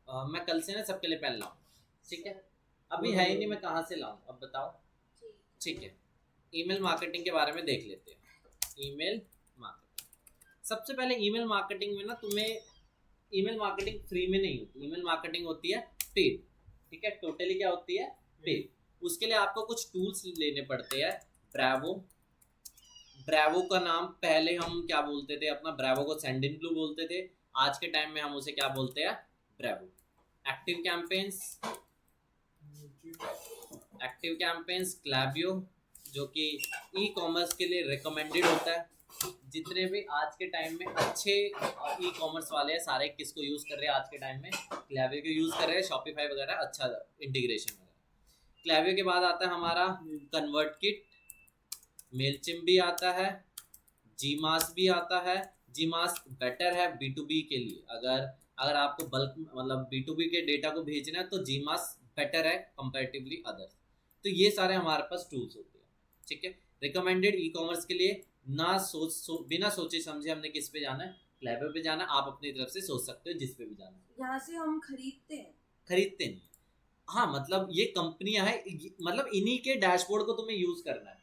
मैं कल से ना सबके लिए पेन लाऊं, ठीक है। अभी है ही नहीं, मैं कहाँ से लाऊं, अब बताओ। ठीक है, ईमेल मार्केटिंग के बारे में देख लेते हैं। ईमेल मार्केटिंग, सबसे पहले ईमेल मार्केटिंग में ना तुम्हें, ईमेल मार्केटिंग फ्री में नहीं होती, ईमेल मार्केटिंग होती है पेड। ठीक है, टोटली क्या होती है, पेड। उसके लिए आपको कुछ टूल्स लेने पड़ते हैं। ब्रावो, ब्रावो का नाम पहले हम क्या बोलते थे, अपना ब्रावो को सेंडिन ब्लू बोलते थे। आज के टाइम में हम उसे क्या बोलते हैं, Brevo. Active campaigns, active campaigns Klaviyo, जो कि ई कॉमर्स के लिए रिकमेंडेड होता है। जितने भी आज के टाइम में अच्छे ई कॉमर्स वाले हैं सारे किसको यूज़ कर रहे हैं आज के टाइम में, क्लैवियो को यूज़ कर रहे हैं। शॉपिफाई वगैरह अच्छा इंटीग्रेशन वगैरह। क्लैवियो के बाद आता है हमारा कन्वर्ट किट, मेलचिम भी आता है, जीमास भी आता है। जीमास बेटर है बी टू बी के लिए, अगर अगर आपको बल्क मतलब बी टू बी के डेटा को भेजना है तो जीमास बेटर है कंपैरेटिवली अदर्स। तो ये सारे हमारे पास टूल्स होते हैं, ठीक है। रिकमेंडेड ई कॉमर्स के लिए ना बिना सोचे समझे हमने किस पे जाना है, क्लैवियो पे जाना है। आप अपनी तरफ से सोच सकते हो जिस पे भी जाना है। यहाँ से हम खरीदते हैं? खरीदते नहीं, हाँ मतलब ये कंपनियां हैं, मतलब इन्हीं के डैशबोर्ड को तुम्हें यूज करना है।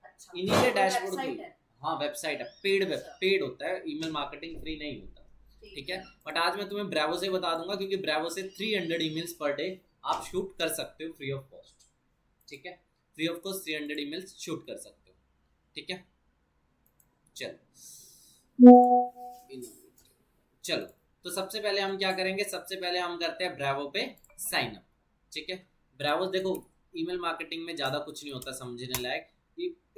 अच्छा, इन्हीं के तो डैशबोर्ड वेबसाइट है? हाँ वेबसाइट है, पेड अच्छा। पेड होता है, ईमेल मार्केटिंग फ्री नहीं होता, ठीक है। है। बट आज मैं तुम्हें ब्रावो से बता दूंगा, क्योंकि ब्रावो से 300 ईमेल्स पर डे आप शूट कर सकते हो फ्री ऑफ कॉस्ट, ठीक है। Free of cost 300 emails shoot कर सकते हो, ठीक है। चलो, तो सबसे पहले हम क्या करेंगे, सबसे पहले हम करते हैं ब्रावो पे साइन अप, ठीक है। ब्रावो देखो, ईमेल मार्केटिंग में ज़्यादा कुछ नहीं होता समझने लायक।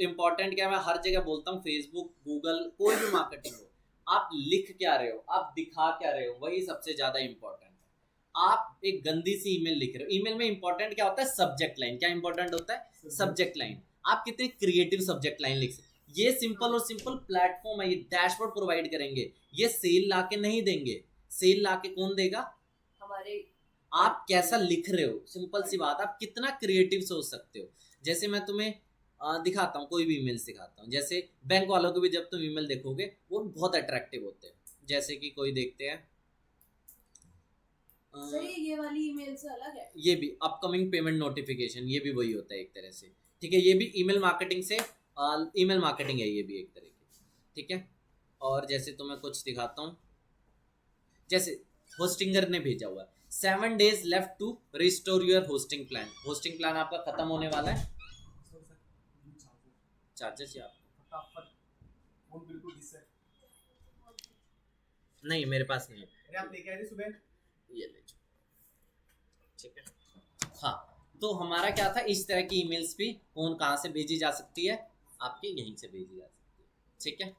इंपॉर्टेंट क्या है, मैं हर जगह बोलता हूँ, फेसबुक, गूगल, कोई भी मार्केटिंग हो, आप लिख क्या रहे हो, आप दिखा क्या रहे हो, वही सबसे ज़्यादा इंपॉर्टेंट है। आप एक गंदी सी ईमेल लिख रहे हो, ईमेल में इंपॉर्टेंट क्या होता है, सब्जेक्ट लाइन। क्या इंपॉर्टेंट होता है, सब्जेक्ट लाइन। आप कितने क्रिएटिव सब्जेक्ट लाइन लिख सकते, ये सिंपल और सिंपल प्लेटफॉर्म है, ये डैशबोर्ड प्रोवाइड करेंगे, ये सेल ला के नहीं देंगे। सेल ला के कौन देगा, हमारे। आप कैसा लिख रहे हो, सिंपल सी बात, आप कितना क्रिएटिव सोच सकते हो। जैसे मैं तुम्हें दिखाता हूँ, कोई भी ईमेल दिखाता हूँ। जैसे बैंक वालों को भी जब तुम ईमेल देखोगे वो बहुत अट्रैक्टिव होते हैं। जैसे कि कोई देखते हैं, सर ये वाली ईमेल से अलग है, ये भी अपकमिंग पेमेंट नोटिफिकेशन, ये भी वही होता है एक तरह से, ठीक है। ये भी ईमेल मार्केटिंग से, ईमेल मार्केटिंग है ये भी एक तरह की, ठीक है। और जैसे तुम्हें कुछ दिखाता हूँ, जैसे होस्टिंगर ने भेजा हुआ है, 7 days left to restore your hosting plan. Hosting plan आपका खत्म होने वाला है। चार्जेस या नहीं, मेरे पास नहीं है, आप लेके आए थे सुबह, ये ले, ठीक है। हाँ, तो हमारा क्या था, इस तरह की ईमेल्स भी कौन कहाँ से भेजी जा सकती है, आपके यहीं से भेजी जा सकती है, ठीक है।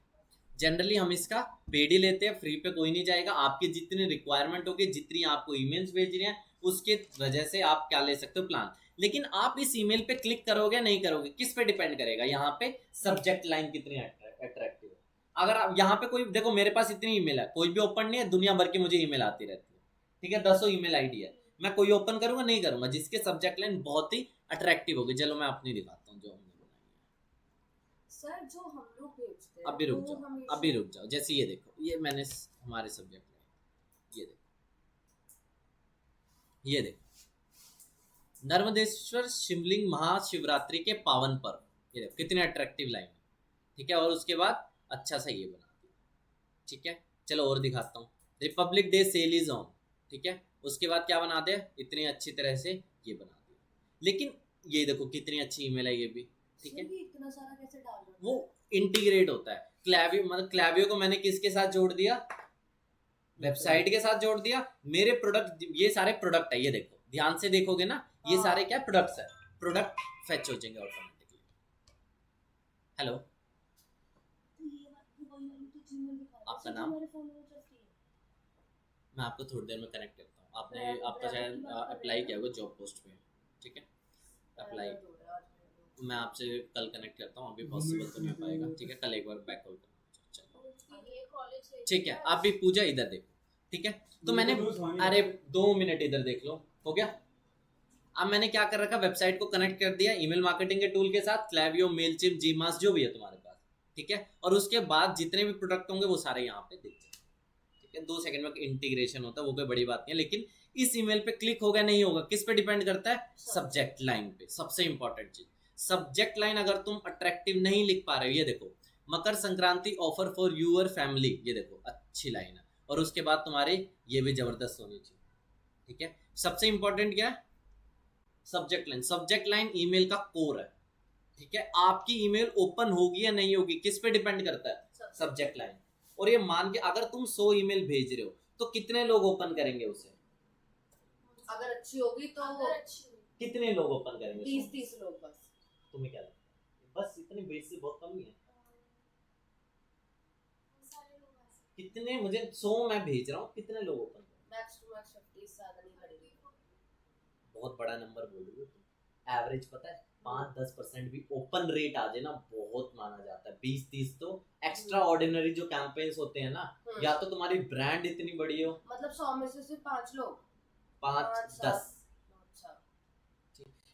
जनरली हम इसका पेड ही लेते हैं, फ्री पे कोई नहीं जाएगा। आपकी जितनी रिक्वायरमेंट होगी, जितनी आपको ईमेल्स भेजनी है, उसके वजह से आप क्या ले सकते हो, प्लान। लेकिन आप इस ईमेल पे क्लिक करोगे नहीं करोगे, किस पे डिपेंड करेगा, यहाँ पे सब्जेक्ट लाइन कितनी अट्रैक्टिव है। अगर आप यहाँ पे कोई देखो, मेरे पास इतनी ईमेल है, कोई भी ओपन नहीं है, दुनिया भर की मुझे ईमेल आती रहती है, ठीक है। 10 ईमेल आईडी है, मैं कोई ओपन करूंगा नहीं करूंगा जिसके सब्जेक्ट लाइन बहुत ही अट्रैक्टिव होगी। चलो मैं अपनी दिखाता हूँ जो हमने बनाई है। सर जो हम लोग भेजते हैं, अभी रुक जाओ, अभी रुक जाओ। जैसे ये देखो, ये मैंने हमारे सब्जेक्ट लाइन, ये देखो, ये देखो, नर्मदेश्वर शिवलिंग महाशिवरात्रि के पावन पर्व, ये देखो कितने अट्रैक्टिव लाइन है, ठीक है। और उसके बाद अच्छा सा ये बना दिया, ठीक है। चलो और दिखाता हूँ, republic day sale is on, ठीक है। उसके बाद क्या बना दे, इतनी अच्छी तरह से ये बना दिया। लेकिन ये देखो कितनी अच्छी ईमेल है ये भी, ठीक है। इतना सारा कैसे डाल रहे हो? वो इंटीग्रेट होता है। क्लैवियो मतलब क्लैवियो को मैंने किसके साथ जोड़ दिया, वेबसाइट के साथ जोड़ दिया। मेरे प्रोडक्ट, ये सारे प्रोडक्ट है, ये देखो ध्यान से देखोगे ना, ये सारे क्या प्रोडक्ट्स है, प्रोडक्ट फेच हो जाएंगे ऑटोमेटिकली। हेलो, आपका नाम, मैं आपको थोड़ी देर में कनेक्ट करता हूँ। आपने आपका शायद अप्लाई किया होगा जॉब पोस्ट पे, ठीक है। अप्लाई, मैं आपसे कल कनेक्ट करता हूँ, अभी पॉसिबल तो नहीं हो पाएगा, ठीक है। कल एक बार बैक कॉल करना, ठीक है। आप भी पूजा इधर देखो, ठीक है। तो मैंने, अरे 2 मिनट इधर देख लो, हो गया। अब मैंने क्या कर रखा, वेबसाइट को कनेक्ट कर दिया ईमेल मार्केटिंग के टूल के साथ, क्लैवियो, मेलचिम, जीमास जो भी है तुम्हारे पास, ठीक है। और उसके बाद जितने भी प्रोडक्ट होंगे वो सारे यहाँ पे दिख जाएंगे, ठीक है। 2 सेकंड में इंटीग्रेशन होता है, वो कोई बड़ी बात नहीं है। लेकिन इस ईमेल पे क्लिक होगा नहीं होगा किस पे डिपेंड करता है, सब्जेक्ट लाइन पे। सबसे इंपॉर्टेंट चीज सब्जेक्ट लाइन, अगर तुम अट्रैक्टिव नहीं लिख पा रहे हो, ये देखो Makar Sankranti offer for your family, ये देखो अच्छी लाइन है, और उसके बाद तुम्हारी ये भी जबरदस्त होनी चाहिए, ठीक है। सबसे इंपॉर्टेंट क्या है, subject line. Subject line email का कोर है, ठीक है। आपकी ईमेल ओपन होगी या नहीं होगी किस पे डिपेंड करता है, सब्जेक्ट लाइन। और ये मान के अगर तुम 100 ईमेल भेज रहे हो तो कितने लोग ओपन करेंगे उसे, अगर अच्छी होगी तो कितने लोग ओपन करेंगे, 30 लोग बस। तुम्हें क्या लगता है, बस इतनी बेस से बहुत कम ही है, कितने, मुझे 100 मैं भेज रहा हूँ, कितने लोग ओपन करेंगे, मैक्स टू मैक्स 50, ज्यादा नहीं करेंगे। बहुत बड़ा नंबर बोल रही हो तुम। एवरेज पता है 5-10% भी ओपन रेट आ जाए ना बहुत माना जाता है। 20-30 तो एक्स्ट्रा ऑर्डिनरी जो कैंपेन्स होते हैं ना, या तो तुम्हारी ब्रांड इतनी बड़ी हो, मतलब 100 में से सिर्फ 5 लोग, 5-10, अच्छा,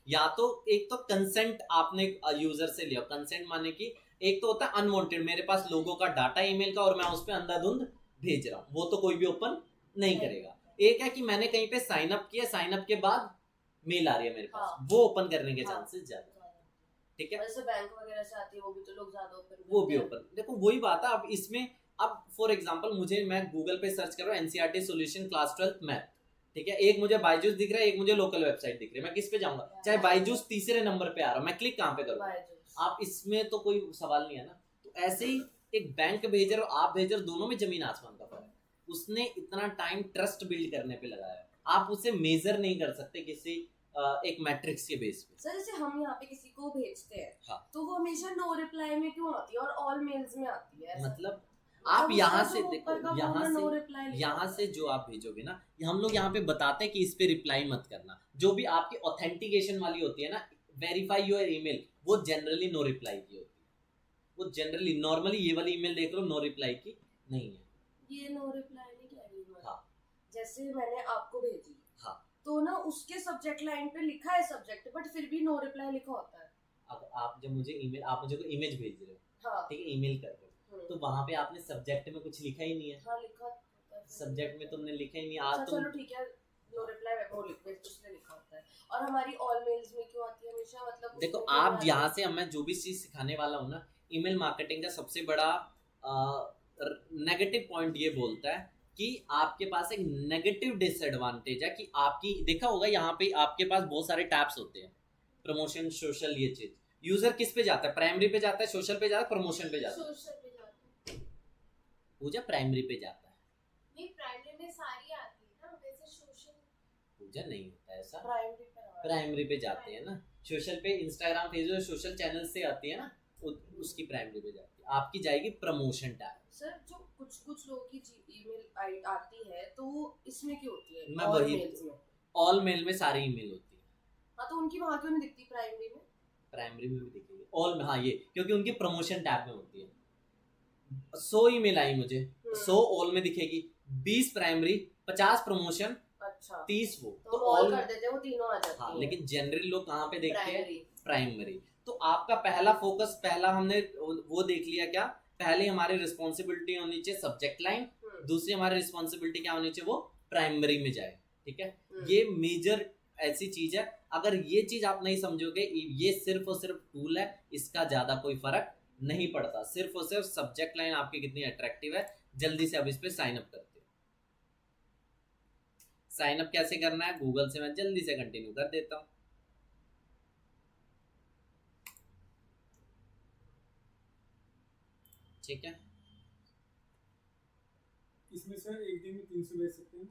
या तो एक तो कंसेंट आपने यूजर से लिया, कंसेंट माने कि एक तो होता है अनवांटेड, मेरे पास लोगों का डाटा ईमेल का और मैं उस पर अंधाधुंध भेज रहा हूँ, वो तो कोई भी ओपन नहीं करेगा। एक है कि मैंने कहीं पे साइन अप किया, साइन अप के बाद मेल आ रही है मेरे पास, वो ओपन करने के चांसेस ज्यादा, ठीक है। वैसे बैंक वगैरह से आती है वो भी तो लोग ज्यादा ओपन, वो भी ओपन, देखो वही बात है। अब इसमें अब फॉर एग्जांपल मुझे, मैं गूगल पे सर्च कर रहा हूँ एनसीईआरटी सॉल्यूशन क्लास 12 मैथ, ठीक है, एक मुझे बायजूस दिख रहा है, एक मुझे लोकल वेबसाइट दिख रही है, मैं किस पे जाऊंगा, चाहे बायजूस तीसरे नंबर पे आ रहा है, मैं क्लिक कहाँ पे करूंगा, आप इसमें तो कोई सवाल नहीं है ना। तो ऐसे ही एक बैंक भेजर और आप भेजर, दोनों में जमीन आसमान का फर्क है। उसने इतना टाइम ट्रस्ट बिल्ड करने पे लगाया, आप उसे मेजर नहीं कर सकते किसी एक मैट्रिक्स के बेस पे। सर जैसे हम यहाँ पे किसी को भेजते हैं, हाँ। तो वो हमेशा नो रिप्लाई में क्यों आती है और ऑल मेल्स में आती है, मतलब आप यहाँ से देखो, यहाँ यहाँ से जो आप भेजोगे ना, हम लोग यहाँ पे बताते हैं कि इस पे रिप्लाई मत करना। जो भी आपकी ऑथेंटिकेशन वाली होती है ना, वेरीफाई योर ईमेल, वो जनरली नो रिप्लाई की होती है। वो जनरली नॉर्मली ये वाली ईमेल देख लो, नो रिप्लाई की नहीं है, ये नो रिप्लाई नहीं कह रही मैं। हाँ। जैसे मैंने आपको भेजी, हाँ, तो ना उसके सब्जेक्ट लाइन पे लिखा है सब्जेक्ट, बट फिर भी नो रिप्लाई लिखा होता है। अब आप जब मुझे ईमेल, आप मुझे कोई इमेज भेज रहे हो, हाँ, ठीक है, ईमेल कर रहे हो, तो वहां पे आपने सब्जेक्ट में कुछ लिखा ही नहीं है। हाँ लिखा होता है, सब्जेक्ट में तुमने लिखा ही नहीं। अच्छा, आज तुम, चलो ठीक है, नो रिप्लाई वो उसने लिखा होता है। और हमारी ऑल मेल्स में क्यों आती है हमेशा, मतलब देखो आप यहाँ से, मैं जो भी चीज सिखाने वाला हूँ ना, ईमेल मार्केटिंग का सबसे बड़ा नेगेटिव पॉइंट ये बोलता है कि आपके पास एक नेगेटिव डिसएडवांटेज है कि आपकी, देखा होगा यहाँ पे आपके पास बहुत सारे टैब्स होते हैं, प्रमोशन, सोशल, ये चीज। यूजर किस पे जाता है, प्राइमरी पे जाता है, सोशल पे जाता है, प्रमोशन पे जाता है, सोशल पे जाते हैं। पूजा प्राइमरी पे जाता है, नहीं, प्राइमरी में सारी आती है ना, वैसे सोशल पूजा नहीं होता है ऐसा, प्राइमरी पे प्राइमरी पे जाते हैं ना, सोशल पे इंस्टाग्राम फेसबुक सोशल चैनल से आती है ना, उसकी प्राइमरी पे जाती है, आपकी जाएगी प्रमोशन टैब। सर जो कुछ लोगों की ईमेल आती है तो वो इसमें क्यों होती है, मैं all वही, mails में? ऑल मेल में सारी ईमेल होती है, हाँ, तो उनकी वहाँ क्यों नहीं दिखती प्राइमरी में? प्राइमरी में भी दिखेगी ऑल में, हाँ ये क्योंकि उनकी प्रमोशन टैब में होती है। 100 ईमेल आई मुझे, 100 ऑल में दिखेगी, 20 प्राइमरी, 50 प्रमोशन, अच्छा, 30 वो तो ऑल कर देते हैं, वो तीनों आ जाती हाँ, हैं। लेकिन जनरली लोग कहाँ पे देखते हैं, प्राइमरी। प्राइमरी। तो आपका पहला फोकस, पहला हमने वो देख लिया, क्या पहले हमारी रिस्पॉन्सिबिलिटी होनी चाहिए सब्जेक्ट लाइन, दूसरी हमारी रिस्पॉन्सिबिलिटी क्या होनी चाहिए, वो प्राइमरी में जाए, ठीक है। ये मेजर ऐसी चीज है, अगर ये चीज आप नहीं समझोगे, ये सिर्फ और सिर्फ टूल है, इसका ज्यादा कोई फर्क नहीं पड़ता, सिर्फ और सिर्फ सब्जेक्ट लाइन आपकी कितनी अट्रैक्टिव है, जल्दी से अब इस पे साइन अप करते हो। साइन अप कैसे करना है, गूगल से मैं जल्दी से कंटिन्यू कर देता हूँ। ठीक है, इसमें सर एक दिन में 300 भेज सकते हैं,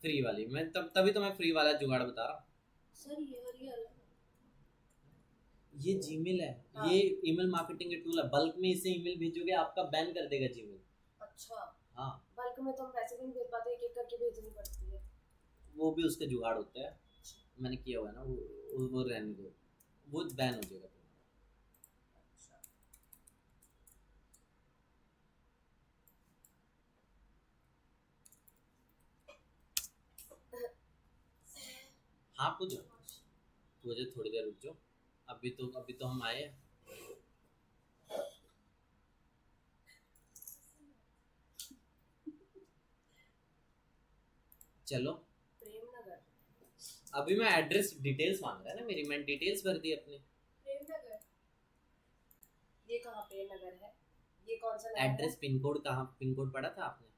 फ्री वाली, मैं तभी तो मैं फ्री वाला जुगाड़ बता रहा हूँ। सर ये अलग, ये जीमेल है, हाँ। ये ईमेल मार्केटिंग का टूल है, बल्क में इसे ईमेल भेजोगे आपका बैन कर देगा जीमेल। अच्छा, हाँ, बल्क में तो हम वैसे भी नहीं भेज पाते, एक एक करके भेजनी पड़ती है। वो भी उसका जुगाड़ होता है, मैंने किया हुआ है ना, वो रहने दो, वो बैन हो जाएगा। हाँ पूछो, मुझे थोड़ी देर रुक जाओ, अभी तो हम आए। चलो, प्रेम अभी मैं एड्रेस डिटेल्स मांग रहा है ना मेरी, मैं डिटेल्स भर दी अपनी। प्रेमनगर। ये कहाँ पे नगर है? ये कौन सा नगर एड्रेस पिन कोड कहाँ, पिन कोड पढ़ा था आपने? है?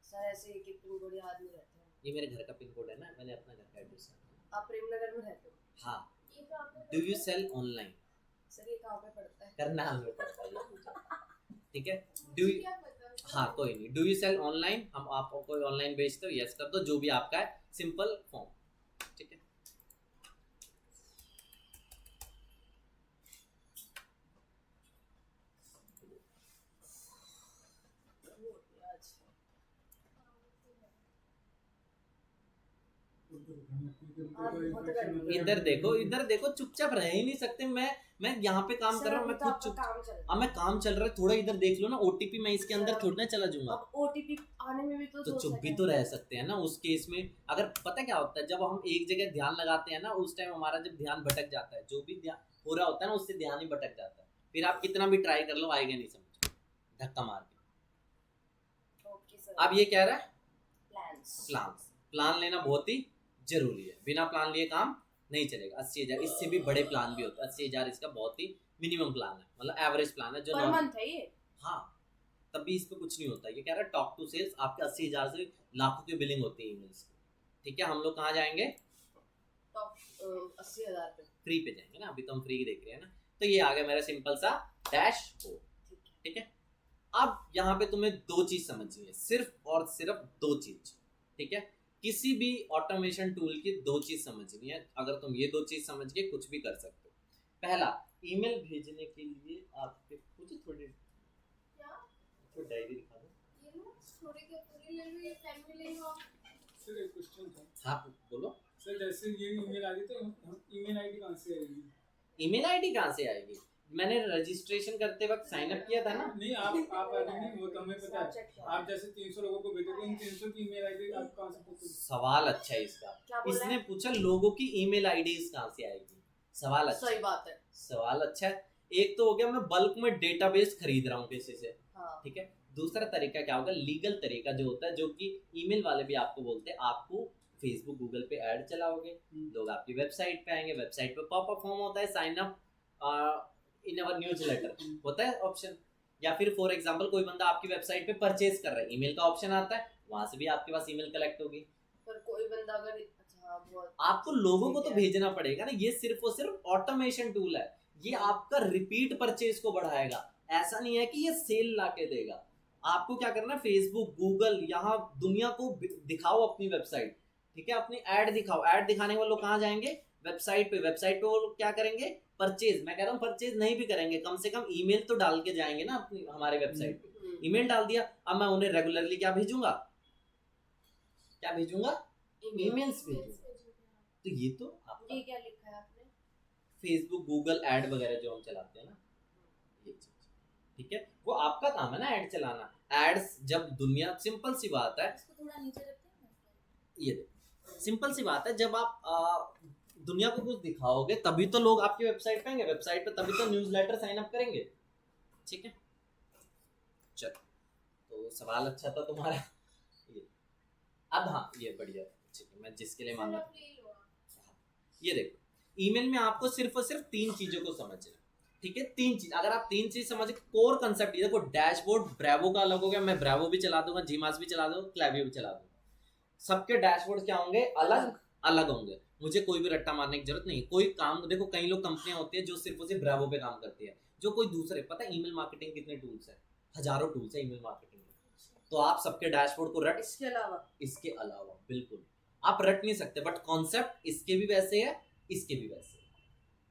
सर ऐसे एक एक पिन कोड याद नहीं रहते हैं। ये मेरे घर का पिन कोड है ना, मैंने अपना घर का एड्रेस। आप प्रेमनगर में रहते हो? हाँ। ये कहाँ पे डू यू पड़ता है? Cell online? सर ये कहाँ पे पड़ता है? करनाल में पड़ता है ये मुझे। ठीक है, डू मुझे यू, क्या पता? हाँ कोई नहीं, डू यू सेल ऑनलाइन, हम आपको कोई ऑनलाइन बेचते हो, यस कर दो, जो भी आपका है, सिंपल फॉर्म। ठीक है, आज इधर देखो, इधर देखो, चुपचाप रह ही नहीं सकते। मैं यहाँ पे काम कर रहा हूँ, मैं खुद चुप, काम चल रहा है। अब मैं काम चल रहा है, थोड़ा इधर देख लो ना, ओटीपी मैं इसके अंदर थोड़ी ना चला जाऊंगा। अब ओटीपी आने में भी तो तो 2 चुप भी सेकंड तो रह सकते हैं ना उस केस में। अगर पता क्या होता है, जब हम एक जगह ध्यान लगाते हैं ना, उस टाइम हमारा जब ध्यान भटक जाता है, जो भी ध्यान हो रहा होता है ना, उससे ध्यान ही भटक जाता है, फिर आप कितना भी ट्राई कर लो आएगा नहीं समझ, धक्का मार के। Okay sir. अब ये कह रहा है प्लान्स प्लान लेना बहुत ही जरूरी है, बिना प्लान लिए काम नहीं चलेगा। 80,000, इससे भी बड़े प्लान भी होते हैं। 80,000 इसका बहुत ही मिनिमम प्लान है, मतलब एवरेज प्लान है जो पर मंथ है ये। हाँ, तब भी इस पे कुछ नहीं होता। ये कह रहा है टॉक टू सेल्स, आपके 80,000 से लाखों की बिलिंग होती है ईमेल्स की। ठीक है, हम लोग कहाँ जाएंगे? टॉप 80,000 पे। फ्री पे जाएंगे ना, अभी तो हम फ्री देख रहे हैं ना। तो ये आ गया मेरा सिंपल सा डैशबोर्ड। ठीक है, अब यहाँ पे तुम्हें 2 चीज समझनी है, सिर्फ और सिर्फ 2 चीज। ठीक है, किसी भी ऑटोमेशन टूल की 2 चीज समझनी है। अगर तुम ये 2 चीज समझ के कुछ भी कर सकते हो। पहला, ईमेल भेजने के लिए आपके मुझे थोड़ी क्या? डायरी दिखा दो। ये लो, थोड़ी के पूरी ले लो, ये पेन भी ले लो आप। सर एक क्वेश्चन था हाँ बोलो। सर, जैसे ये ईमेल आ रही तो हम ईमेल आईडी कहाँ से आएगी? ईमेल आईडी कहाँ से आएगी? मैंने रजिस्ट्रेशन करते वक्त साइन अप किया था ना। नहीं, आप आईडी नहीं, वो तो हमें पता है। Snapchat आप जैसे 300 लोगों को भेजोगे, उन 300 की ईमेल आईडी आप कहाँ से पूछोगे? सवाल अच्छा है इसका। क्या बोल रहा इसने है? पूछा लोगों की ईमेल आईडीज कहाँ से आएगी। सवाल अच्छा सही है। बात है। सवाल अच्छा है। एक तो हो गया मैं बल्क में डेटाबेस खरीद रहा हूँ किसी से। हाँ। ठीक है, दूसरा तरीका क्या होगा, लीगल तरीका जो होता है, जो कि ईमेल वाले भी आपको बोलते हैं, आपको फेसबुक गूगल पे ऐड चलाओगे, लोग आपकी वेबसाइट पे आएंगे, वेबसाइट पे पॉपअप फॉर्म होता है, sign up in our newsletter होता है ऑप्शन। या फिर फॉर एग्जांपल कोई बंदा आपकी वेबसाइट पे परचेज कर रहा है, ईमेल का ऑप्शन आता है, वहां से भी आपके पास ईमेल कलेक्ट होगी। पर कोई बंदा अगर अच्छा बहुत आपको लोगों को तो ठीक है। भेजना पड़ेगा ना। ये सिर्फ और सिर्फ ऑटोमेशन टूल है, ये आपका रिपीट परचेज को बढ़ाएगा। ऐसा नहीं है कि ये सेल ला के देगा। आपको क्या करना है, फेसबुक गूगल यहाँ दुनिया को दिखाओ अपनी वेबसाइट। ठीक है, अपनी ऐड दिखाओ। ऐड दिखाने वाले लोग कहाँ जाएंगे? वेबसाइट पे। वेबसाइट पे वो लोग क्या करेंगे? परचेज। मैं कह रहा हूँ परचेज नहीं भी करेंगे, कम से कम ईमेल तो डाल के जाएंगे ना अपनी हमारे वेबसाइट पे। ईमेल डाल दिया, अब मैं उन्हें रेगुलरली क्या भेजूंगा? क्या भेजूंगा? ईमेल्स भेजूंगा। तो ये तो आपका ये क्या लिखा है आपने? फेसबुक गूगल ऐड वगैरह जो हम चलाते हैं ना, ये चीज। ठीक है, वो आपका काम है ना ऐड चलाना। एड्स जब दुनिया, सिंपल सी बात है, इसको थोड़ा नीचे रखते हैं ना। ये देखो सिंपल सी बात है, जब आप दुनिया को कुछ दिखाओगे तभी तो लोग आपकी वेबसाइट पे आएंगे, वेबसाइट पे तभी तो न्यूज़लेटर साइन अप करेंगे। ठीक है, चलो, तो सवाल अच्छा था तुम्हारा ये। अब हाँ, ये बढ़िया। ठीक है, मैं जिसके लिए मांगा, आप ले लो आप। ये देखो, ईमेल में आपको सिर्फ और सिर्फ 3 चीजों को समझना। ठीक है, 3 चीज, अगर आप 3 चीज समझ, कोर कंसेप्ट ये देखो, डैशबोर्ड ब्रेवो का अलग हो गया, मैं ब्रेवो भी चला दूंगा, जीमास भी चला दूंगा, क्लैवियो भी चला दूंगा। सबके डैशबोर्ड क्या होंगे? अलग अलग होंगे। मुझे कोई भी रट्टा मारने की जरूरत नहीं। कोई काम देखो, कई लोग कंपनियां होती है जो सिर्फ और सिर्फ ब्रेवो पे काम करती है, जो कोई दूसरे, पता है ईमेल मार्केटिंग कितने टूल्स है? हजारों टूल्स है ईमेल मार्केटिंग के। तो आप सबके डैशबोर्ड को रट, इसके अलावा बिल्कुल आप रट नहीं सकते, बट कॉन्सेप्ट इसके भी वैसे है, इसके भी वैसे है।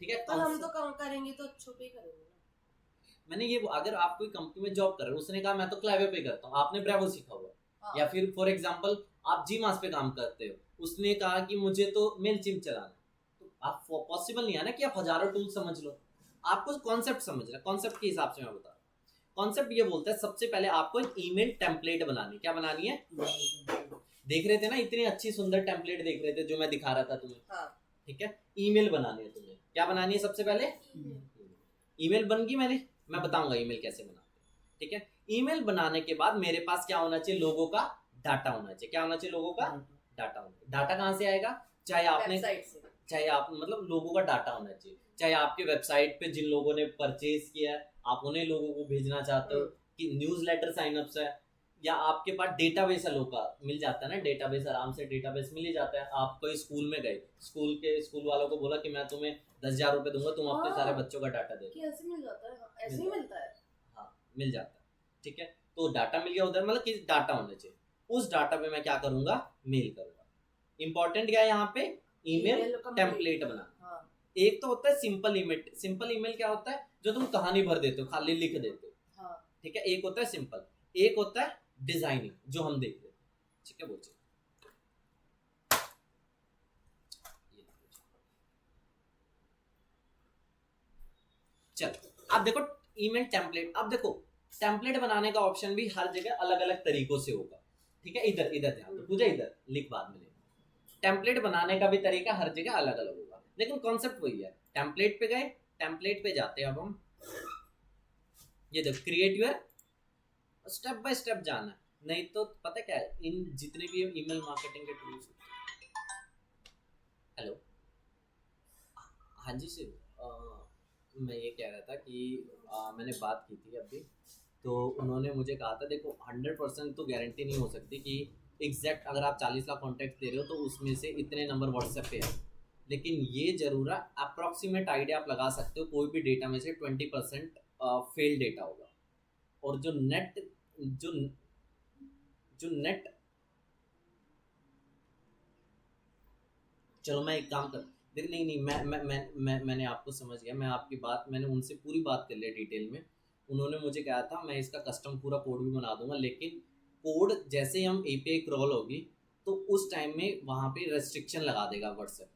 ठीक है, पर हम तो कम करेंगे तो छोटे ही करेंगे ना। मैंने ये, अगर आप कोई कंपनी में जॉब कर रहे हो, उसने कहा मैं तो क्लैवियो पे करता हूँ, आपने ब्रेवो सीखा हुआ। हाँ। या फिर फॉर एग्जांपल आप जीमास पे काम करते हो, उसने कहा कि मुझे तो मेलचिम्प चलाना, तो आप पॉसिबल नहीं है ना कि आप हजारों टूल समझ लो। आपको कॉन्सेप्ट समझना, कॉन्सेप्ट के हिसाब से मैं बता रहा हूँ। कॉन्सेप्ट ये बोलता है सबसे पहले आपको एक ईमेल टेम्पलेट बनानी। क्या बनानी है? देख रहे थे ना, इतनी अच्छी सुंदर टेम्पलेट देख रहे थे जो मैं दिखा रहा था तुम्हें। हाँ। ठीक है, ईमेल बनानी है तुम्हें। क्या बनानी है सबसे पहले? ईमेल बन गई मेरी, मैं बताऊंगा ईमेल कैसे बनाते हैं। ठीक है, ईमेल बनाने के बाद मेरे पास क्या होना चाहिए? लोगों का डाटा होना चाहिए। क्या होना चाहिए? लोगों का डाटा होना चाहिए। डाटा कहाँ से आएगा? चाहे आपने वेबसाइट से। चाहे आप मतलब लोगों का डाटा होना चाहिए, चाहे आपके वेबसाइट पे जिन लोगों ने परचेज किया है आप उन्हें लोगों को भेजना चाहते हो कि न्यूज़लेटर साइनअप्स है, या आपके पास डेटाबेस है, लोग का मिल जाता है ना डेटाबेस, आराम से डेटाबेस मिल ही जाता है। आप कोई स्कूल में गए, स्कूल वालों को बोला कि मैं तुम्हें 10,000 रुपये दूंगा, तुम अपने सारे बच्चों का डाटा दे दो, कि ऐसे मिल जाता है, हाँ, ऐसे ही मिलता है। हाँ मिल जाता है, ठीक है। तो डाटा मिल गया उधर, मतलब कि डाटा होना चाहिए, उस डाटा पे मैं क्या करूंगा, मेल करूंगा। इंपॉर्टेंट क्या है यहाँ पे, ईमेल Email का टेम्पलेट बना। हाँ। एक तो होता है सिंपल ईमेल, सिंपल ईमेल क्या होता है, जो तुम कहानी भर देते हो, खाली लिख देते हो, हाँ। ठीक है। एक होता है सिंपल, एक होता है डिजाइनिंग, जो हम देख रहे हैं, ठीक है। बोलिए चल, अब देखो ईमेल टेम्पलेट, अब देखो टेम्पलेट बनाने का ऑप्शन भी हर जगह अलग अलग तरीकों से होगा, ठीक है। इधर इधर ध्यान दो, पूजा इधर लिख, बाद में लिख। टेम्पलेट बनाने का भी तरीका हर जगह अलग अलग होगा, लेकिन कॉन्सेप्ट वही है। टेम्पलेट पे गए, टेम्पलेट पे जाते हैं अब हम, ये देखो create your, step by step जाना है, नहीं तो पता क्या है, इन जितने भी ईमेल मार्केटिंग के टूल्स। हेलो, हाँ जी सर, मैं ये कह रहा था कि मैंने बात की थी अभी, तो उन्होंने मुझे कहा था देखो 100% तो गारंटी नहीं हो सकती कि एग्जैक्ट अगर आप 40 लाख कॉन्टैक्ट दे रहे हो तो उसमें से इतने नंबर व्हाट्सएप पे है, लेकिन ये जरूर है अप्रॉक्सीमेट आइडिया आप लगा सकते हो, कोई भी डेटा में से 20% फेल डेटा होगा, और जो नेट जो नेट चलो मैं एक काम कर, देख नहीं नहीं मैंने आपको समझ गया, मैं आपकी बात, मैंने उनसे पूरी बात कर ली डिटेल में। उन्होंने मुझे कहा था मैं इसका कस्टम पूरा कोड भी बना दूंगा, लेकिन कोड जैसे ही हम एपीआई क्रॉल होगी तो उस टाइम में वहाँ पे रेस्ट्रिक्शन लगा देगा व्हाट्सएप,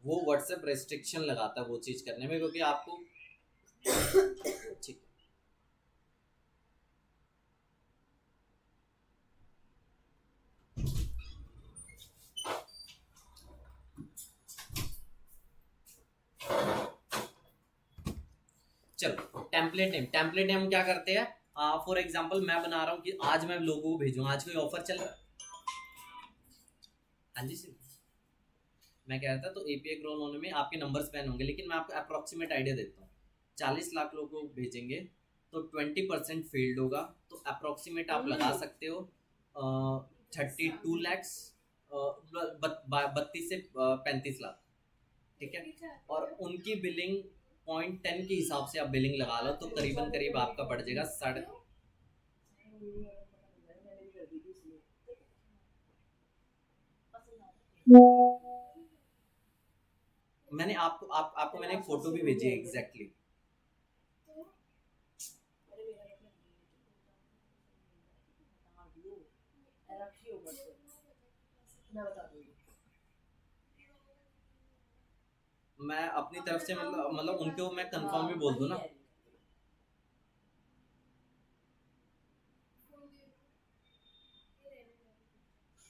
वो व्हाट्सएप रेस्ट्रिक्शन लगाता है वो चीज़ करने में, क्योंकि आपको ठीक। चलो टेम्पलेट नेम क्या करते हैं, फॉर एग्जांपल मैं बना रहा हूँ कि आज मैं लोगों को भेजूंगा, आज कोई ऑफर चल रहा है, हाँ जी सर, मैं कह रहा था तो एपीआई क्रॉल होने में आपके नंबर्स बैन होंगे, लेकिन मैं आपको अप्रोक्सीमेट आइडिया देता हूँ, 40 लाख लोगों को भेजेंगे तो 20% फील्ड होगा, तो अप्रोक्सीमेट आप लगा सकते हो 32 लैक्स, 32 से 35 लाख, ठीक है। और उनकी बिलिंग 0.10 के हिसाब से आप बिलिंग लगा लो, तो करीबन करीब आपका पड़ जाएगा साढ़े, मैंने आपको मैंने एक फोटो भी भेजी है एग्जैक्टली। मैं अपनी तरफ से मतलब उनको मैं कंफर्म भी बोल दूं ना,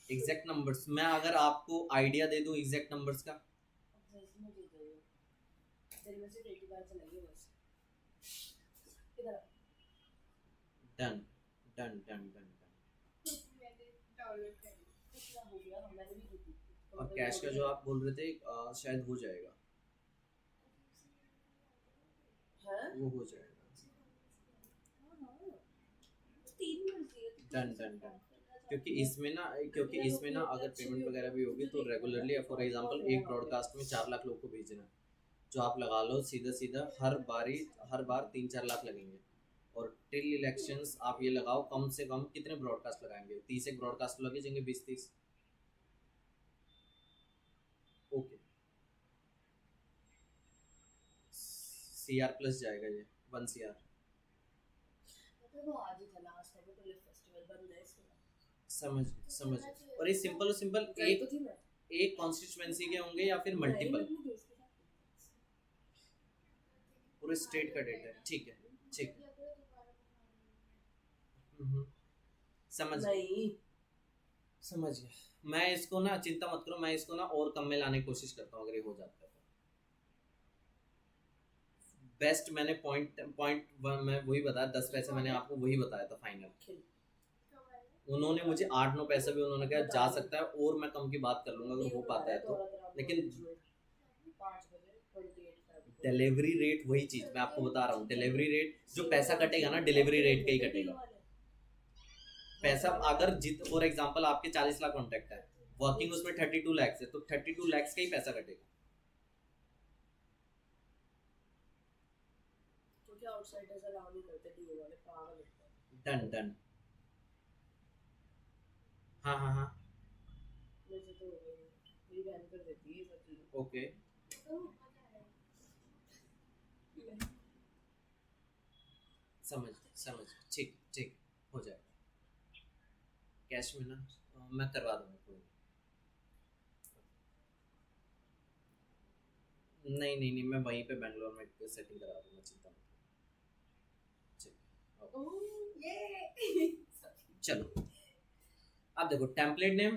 एग्जैक्ट नंबर्स, मैं अगर आपको आइडिया दे दूं एग्जैक्ट नंबर्स का, done done done done done. और कैश का जो आप बोल रहे थे शायद हो जाएगा, वो हो जाएगा, डन डन डन। क्योंकि इसमें ना अगर पेमेंट वगैरह भी होगी तो रेगुलरली, फॉर एग्जांपल एक ब्रॉडकास्ट में 4 लाख लोग को भेजना है, जो आप लगा लो सीधा हर बार 3-4 लाख लगेंगे, और टिल इलेक्शंस आप ये लगाओ कम से कम कितने ब्रॉडकास्ट लगाएंगे, 30 एक ब्रॉडकास्ट लगे जाएंगे, 20-30, ओके CR प्लस जाएगा ये 1 CR, समझ। और ये सिंपल एक कॉन्स्टिट्यूएंसी के होंगे या फिर मल्टीपल, पूरे स्टेट का डेटा है, ठीक है ठीक है, समझ गया। मैं इसको ना, चिंता मत करो, मैं इसको ना और कम में लाने की कोशिश करता हूँ, अगर ये हो जाता है तो बेस्ट। मैंने पॉइंट मैं वही बताया, 10 पैसे मैंने आपको वही बताया था फाइनल, उन्होंने मुझे 8-9 पैसा भी उन्होंने कहा जा सकता है और मैं कम की बात कर लूंगा अगर हो पाता है तो, लेकिन 5 बजे 28 डिलीवरी रेट वही चीज मैं आपको बता रहा हूँ, डिलीवरी रेट जो पैसा कटेगा ना डिलीवरी रेट का ही कटेगा पैसा। अगर जित फॉर एग्जांपल आपके 40 लाख कॉन्ट्रैक्ट है, वर्किंग उसमें 32 लाख है, तो 32 लाख का ही पैसा कटेगा। क्योंकि आउटसाइडर्स अलाउ नहीं करते डीओ वाले, पागल होते हैं। Done done. हाँ हाँ हाँ मुझे तो हो गई, मेरी बहन कर देती है ये सब चीजें। ओके तो मजा आएगा। समझ समझ, ठीक ठीक हो जाएगा। कैश में ना मैं करवा दूंगा, कोई नहीं नहीं नहीं मैं वहीं पे बेंगलोर में सेटिंग करा दूंगा, चिंता मत करो। ओह ये चलो अब देखो टेम्पलेट नेम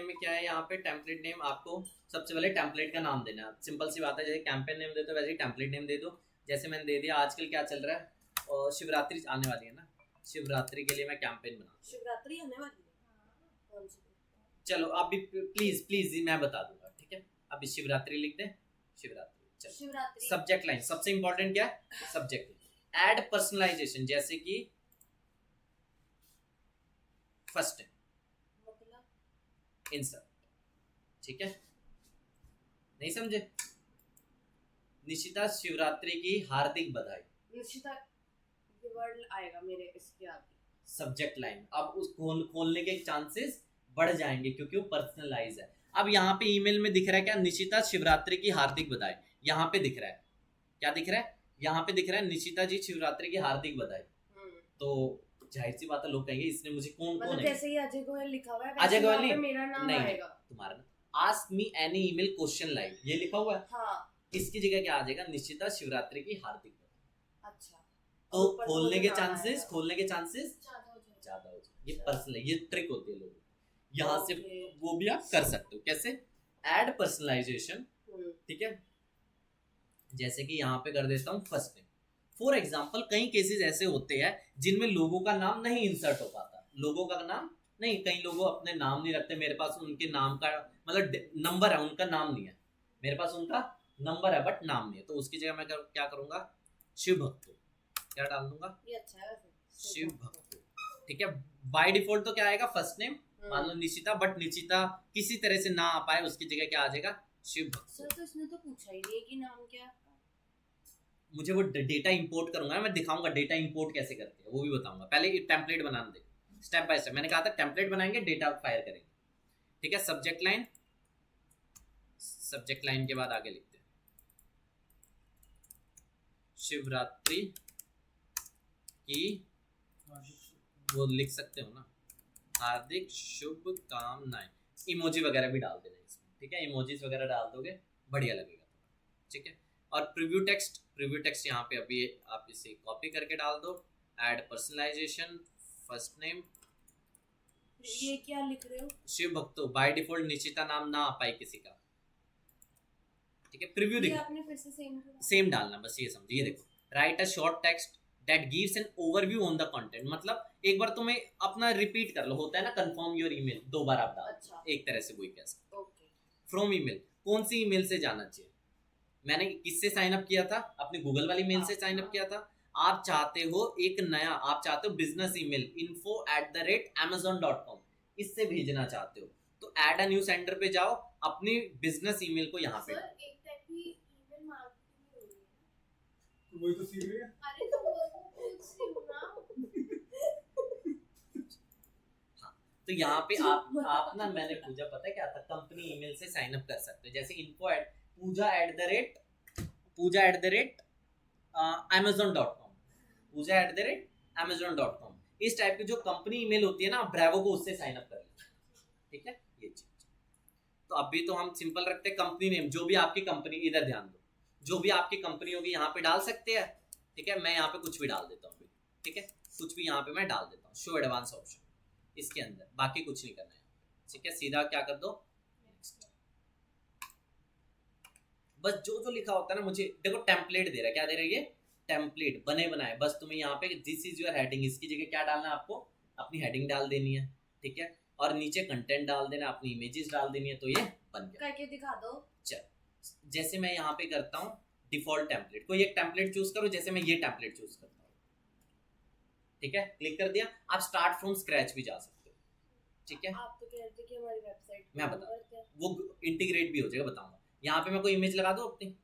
में क्या है यहाँ पे। टेम्पलेट नेम आपको सबसे पहले टेम्पलेट का नाम देना है, सिंपल सी बात है। जैसे कैंपेन नेम देते हो वैसे ही टेम्पलेट नेम दे दो। जैसे मैंने दे दिया, आजकल क्या चल रहा है और शिवरात्रि आने वाली है ना, शिवरात्रि के लिए मैं कैंपेन बना, शिवरात्रि आने वाली है कौन सी? चलो अभी प्लीज प्लीज मैं बता दूंगा, ठीक है। अभी शिवरात्रि लिख दें, शिवरात्रि। चलो शिवरात्रि सब्जेक्ट लाइन सबसे इंपॉर्टेंट क्या है, सब्जेक्ट। ऐड पर्सनलाइजेशन, जैसे कि फर्स्ट है मतलब इंसर्ट, ठीक है। नहीं समझे? निशिता शिवरात्रि की हार्दिक बधाई, निश्चिता ये वर्ड आएगा मेरे इसके आगे। Subject line. अब उस खोलने के चांसेस बढ़ जाएंगे क्योंकि वो पर्सनलाइज है। अब यहाँ पे ईमेल में दिख रहा है क्या, निशिता शिवरात्रि की हार्दिक बधाई। यहाँ पे दिख रहा है क्या, दिख रहा है यहाँ पे दिख रहा है निशिता जी शिवरात्रि की हार्दिक बधाई। तो जाहिर सी बात है लोग कहेंगे इसने मुझे कौन मतलब है। जैसे ही अजय गोयल लिखा हुआ है अजय वैसे गोयल वहाँ पे नहीं, मेरा नाम नहीं, आएगा। तुम्हारा ना ask me any email question like ये लिखा हुआ है, हाँ इसकी जगह क्या आ जाएगा, निश्चिता शिवरात्रि की हार्दिक बधाई। अच्छा तो ऊपर तो खोलने मुझे के नाम चांसेस आएगा। खोलने के चांसेस ज्यादा हो जाएगा। ज्यादा हो जाए। ये पर्सनल, ये ट्रिक होती है लोगों की। यहाँ से Okay. वो भी आप कर सकते हो। कैसे? ऐड पर्सनलाइजेशन, ठीक है। जैसे कि यहाँ पे कर देता हूँ फर्स्ट नेम। फॉर एग्जाम्पल कई केसेस ऐसे होते हैं जिनमें लोगों का नाम नहीं इंसर्ट हो पाता, लोगों का नाम नहीं, कई लोगों अपने नाम नहीं रखते। मेरे पास उनके नाम का मतलब नंबर है, उनका नाम नहीं है। मेरे पास उनका नंबर है बट नाम नहीं है, तो उसकी जगह मैं क्या करूंगा, शिव भक्तो, क्या डाल दूंगा, ये अच्छा है वैसे। शिव भक्तो, ठीक है। बाय डिफॉल्ट तो क्या आएगा, फर्स्ट नेम मान लो निशिता, बट निशिता किसी तरह से ना आ पाए उसकी जगह क्या आ जाएगा, शिव भक्तो। सर तो इसने तो पूछा ही नहीं है कि नाम क्या है आपका। मुझे वो डेटा इंपोर्ट करूंगा, मैं दिखाऊंगा डेटा इंपोर्ट कैसे करते हैं वो भी बताऊंगा। पहले template banana they, step by step. मैंने कहा था टेम्पलेट बनाएंगे, डेटा फायर करेंगे, ठीक है। सब्जेक्ट लाइन, सब्जेक्ट लाइन के बाद आगे लिखते हैं शिवरात्रि की, वो लिख सकते हो ना, हार्दिक शुभकामनाएं। इमोजी वगैरह भी डाल देना इसमें, ठीक है। इमोजीज वगैरह डाल दोगे बढ़िया लगेगा, ठीक है। और प्रीव्यू टेक्स्ट यहाँ पे अभी आप इसे कॉपी करके डाल दो। ऐड पर्सनलाइजेशन, फर्स्ट नेम ये क्या लिख रहे हो? शिव भक्तो, बाय डिफॉल्ट निश्चिता नाम ना आ पाए किसी का, ठीक है। प्रीव्यू ये देखो, आपने फिर से सेम डालना, बस ये समझिए। ये देखो, right a short text that gives an overview on the content. मतलब एक बार तुम्हें अपना रिपीट कर लो, होता है ना कंफर्म योर ईमेल, 2 बार आप डाल, अच्छा एक तरह से वही कह सकते। ओके। फ्रॉम ईमेल, कौन सी ईमेल से जाना चाहिए, मैंने किससे साइन अप किया था, अपनी गूगल वाली मेल से साइन अप किया था। आप चाहते हो एक नया, आप चाहते हो बिजनेस ईमेल info@amazon.com, इससे भेजना चाहते हो तो ऐड अ न्यू सेंडर पे जाओ, अपनी बिजनेस ईमेल को यहाँ पे। सर एक टाइप की ईमेल मार्केटिंग हो रही है ना। वही तो सीख रही है। अरे तो वो पूछ रही हूँ ना। तो यहाँ पे आप ना, मैंने पूजा पता है क्या था, कंपनी ईमेल से साइन अप कर सकते हो। जैसे पूजा@amazon.com, इस टाइप की जो कंपनी ईमेल होती है ना, ब्रेवो को उससे साइन अप कर लीजिए, ठीक है। ये चीज तो अभी तो हम सिंपल रखते हैं, कंपनी नेम जो भी आपकी कंपनी, इधर ध्यान दो, जो भी आपकी कंपनी होगी यहाँ पे डाल सकते हैं, ठीक है। मैं यहाँ पे कुछ भी डाल देता हूँ, ठीक है। कुछ भी यहाँ पे मैं डाल देता हूँ, शो एडवांस ऑप्शन इसके अंदर, बाकी कुछ नहीं करना है, ठीक है। सीधा क्या कर दो, बस जो लिखा होता है ना, मुझे देखो टेम्पलेट दे रहा है, क्या दे रहा है ये, टेम्पलेट बने बनाए। बस तुम्हें यहाँ पे दिस इज योर हेडिंग, इसकी जगह क्या डालना है आपको, अपनी हेडिंग डाल देनी है, ठीक है, और नीचे कंटेंट डाल देना, अपनी इमेजेस डाल देनी है, तो ये बन गया। करके दिखा दो। जैसे मैं यहाँ पे करता हूँ डिफॉल्ट टेम्पलेट, कोई एक टेम्पलेट चूज करो, जैसे मैं ये टेम्पलेट चूज करता हूँ, ठीक है, क्लिक कर दिया। आप स्टार्ट फ्रॉम स्क्रैच भी जा सकते हो, ठीक है। आप तो कह रहे थे कि हमारी वेबसाइट मैं बता, वो इंटीग्रेट भी हो जाएगा, बताऊंगा। यहाँ पे मैं कोई इमेज लगा दूँ अपनी,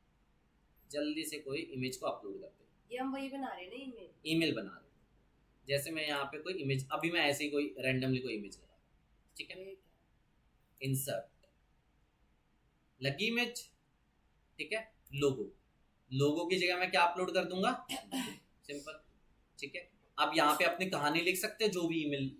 जल्दी से कोई इमेज को अपलोड करते हैं। ये हम वही बना रहे हैं ना, ईमेल बना रहे हैं। जैसे मैं यहाँ पे कोई इमेज, अभी मैं ऐसे ही कोई रैंडमली कोई इमेज लगा, ठीक है, इंसर्ट, लगी इमेज, ठीक है, लोगो की जगह मैं क्या अपलोड कर दूंगा, सिंपल, ठीक है। अब यहाँ पे अपनी कहानी लिख सकते हो, जो भी ईमेल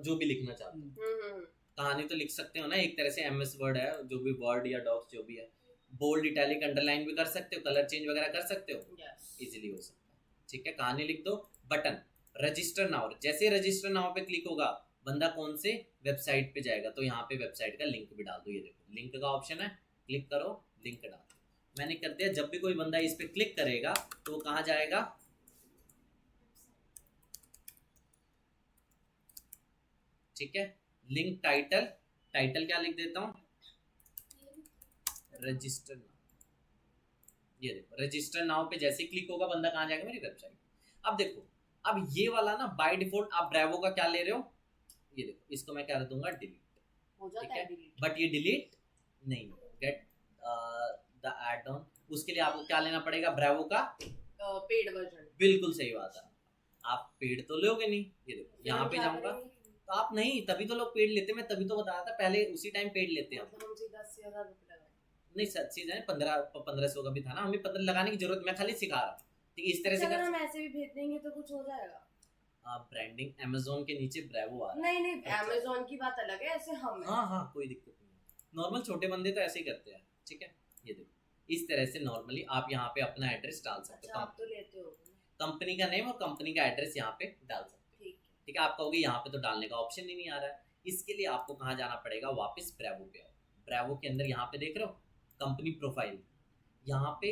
जो भी लिखना चाहते हो, कहानी तो लिख सकते हो ना, एक तरह से MS वर्ड है, जो भी वर्ड या डॉक्स जो भी है, बोल्ड, इटैलिक, अंडरलाइन भी कर सकते हो, कलर चेंज वगैरह कर सकते हो, इजीली हो सकता है, ठीक है। कहानी लिख दो, बटन रजिस्टर नाउ, जैसे रजिस्टर नाउ पे क्लिक होगा बंदा कौन से वेबसाइट पे जाएगा, तो यहाँ पे वेबसाइट का लिंक भी डाल दो, ये देखो लिंक का ऑप्शन है, क्लिक करो, लिंक डाल दो, मैंने कर दिया। जब भी कोई बंदा इस पे क्लिक करेगा तो वो कहाँ जाएगा, ठीक है। लिंक टाइटल क्या लिख देता हूँ, रजिस्टर नाउ, ये देखो रजिस्टर नाउ पे जैसे क्लिक होगा बंदा कहाँ जाएगा, मेरी वेबसाइट। अब देखो, अब ये वाला ना बाय डिफॉल्ट आप ब्रेवो का क्या ले रहे हो, ये देखो, इसको मैं क्या कर दूंगा, डिलीट हो जाता है डिलीट, बट ये डिलीट नहीं, गेट द ऐड ऑन, उसके लिए आपको क्या लेना पड़ेगा, ब्रेवो का पेड वर्जन। बिल्कुल सही बात है, आप पेड तो लोगे नहीं, ये देखो यहाँ पे जाऊंगा तो आप नहीं, तभी तो लोग पेड लेते, मैं तभी तो बताया था पहले, उसी टाइम पेड लेते हैं। मतलब हम सीधा 10,000 रुपए लगाए, नहीं सच चीज है, 1500 का भी था ना, हमें 15 लगाने की जरूरत, मैं खाली सिखा रहा, ठीक है, इस तरह से अगर हम ऐसे भी भेज देंगे तो कुछ हो जाएगा। ब्रांडिंग अमेज़न के नीचे ब्रेवो आ रहा है। नहीं अमेज़न की बात अलग है, ऐसे हम हाँ कोई दिक्कत नहीं है, नॉर्मल छोटे बंदे तो ऐसे ही करते हैं, ठीक है। ये देखो इस तरह से नॉर्मली आप यहाँ पे अपना एड्रेस डाल सकते हो, आप तो लेते हो कंपनी का नेम और कंपनी का एड्रेस यहाँ पे डाल सकते हो, ठीक है। आप कहोगे यहाँ पे तो डालने का ऑप्शन ही नहीं आ रहा है, इसके लिए आपको कहाँ जाना पड़ेगा, वापस ब्रेवो पे आओ। ब्रेवो के अंदर यहाँ पे देख रहे हो कंपनी प्रोफाइल, यहाँ पे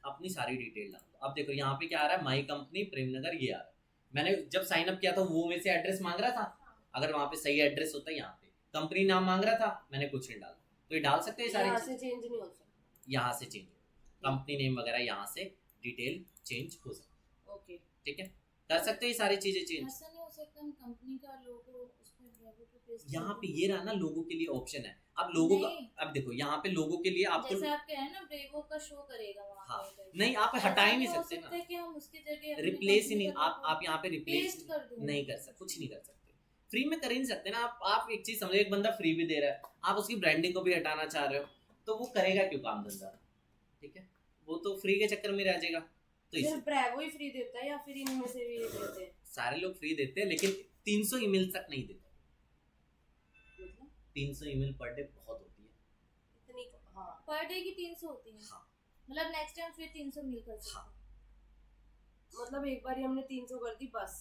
अपनी सारी डिटेल डाल दो। अब देखो यहाँ पे क्या आ रहा है, माई कंपनी प्रेमनगर, ये आ रहा है। मैंने जब साइन अप किया था वो मेरे से एड्रेस मांग रहा था, अगर वहाँ पे सही एड्रेस होता है, यहाँ पे कंपनी नाम मांग रहा था, मैंने कुछ नहीं डाला, तो ये डाल सकते हैं सारी, यहाँ से चेंज नहीं हो सकता, यहाँ से चेंज, कंपनी नेम वगैरह यहाँ से डिटेल चेंज हो सकता है, ओके, ठीक है, कर सकते हैं ये सारी चीजें चेंज। ऐसा नहीं हो सकता हम कंपनी का लोगो उसमें ब्रेवो पे पेस्ट यहाँ पे ये रहा ना, लोगों के लिए ऑप्शन है, अब लोगों का, अब देखो यहाँ पे लोगों के लिए आपको, जैसे आप कह रहे हैं ना ब्रेवो का शो करेगा वहाँ हाँ, पे, नहीं आप हटा ही नहीं सकते हो सकता ना, है कि हम उसकी जगह रिप्लेस ही नहीं, आप यहाँ पे रिप्लेस पेस्ट कर दूं, नहीं कर सकते, कुछ नहीं कर सकते, फ्री में कर ही नहीं सकते ना आप एक चीज समझो, एक बंदा फ्री भी दे रहा है, आप उसकी ब्रांडिंग को भी हटाना चाह रहे हो, तो वो करेगा क्यों काम धंधा, ठीक है, वो तो फ्री के चक्कर में रह जाएगा। तो इसे ब्रेवो ही फ्री देता है या फिर इनमें से भी देते हैं? सारे लोग फ्री देते हैं, लेकिन 300 ईमेल तक नहीं देते, 300 ईमेल पर डे बहुत होती है, इतनी, हाँ, पर डे की 300 होती है, हाँ, मतलब नेक्स्ट टाइम फिर 300 मिल कर सकते हाँ, मतलब एक बार ही हमने 300 कर दी बस,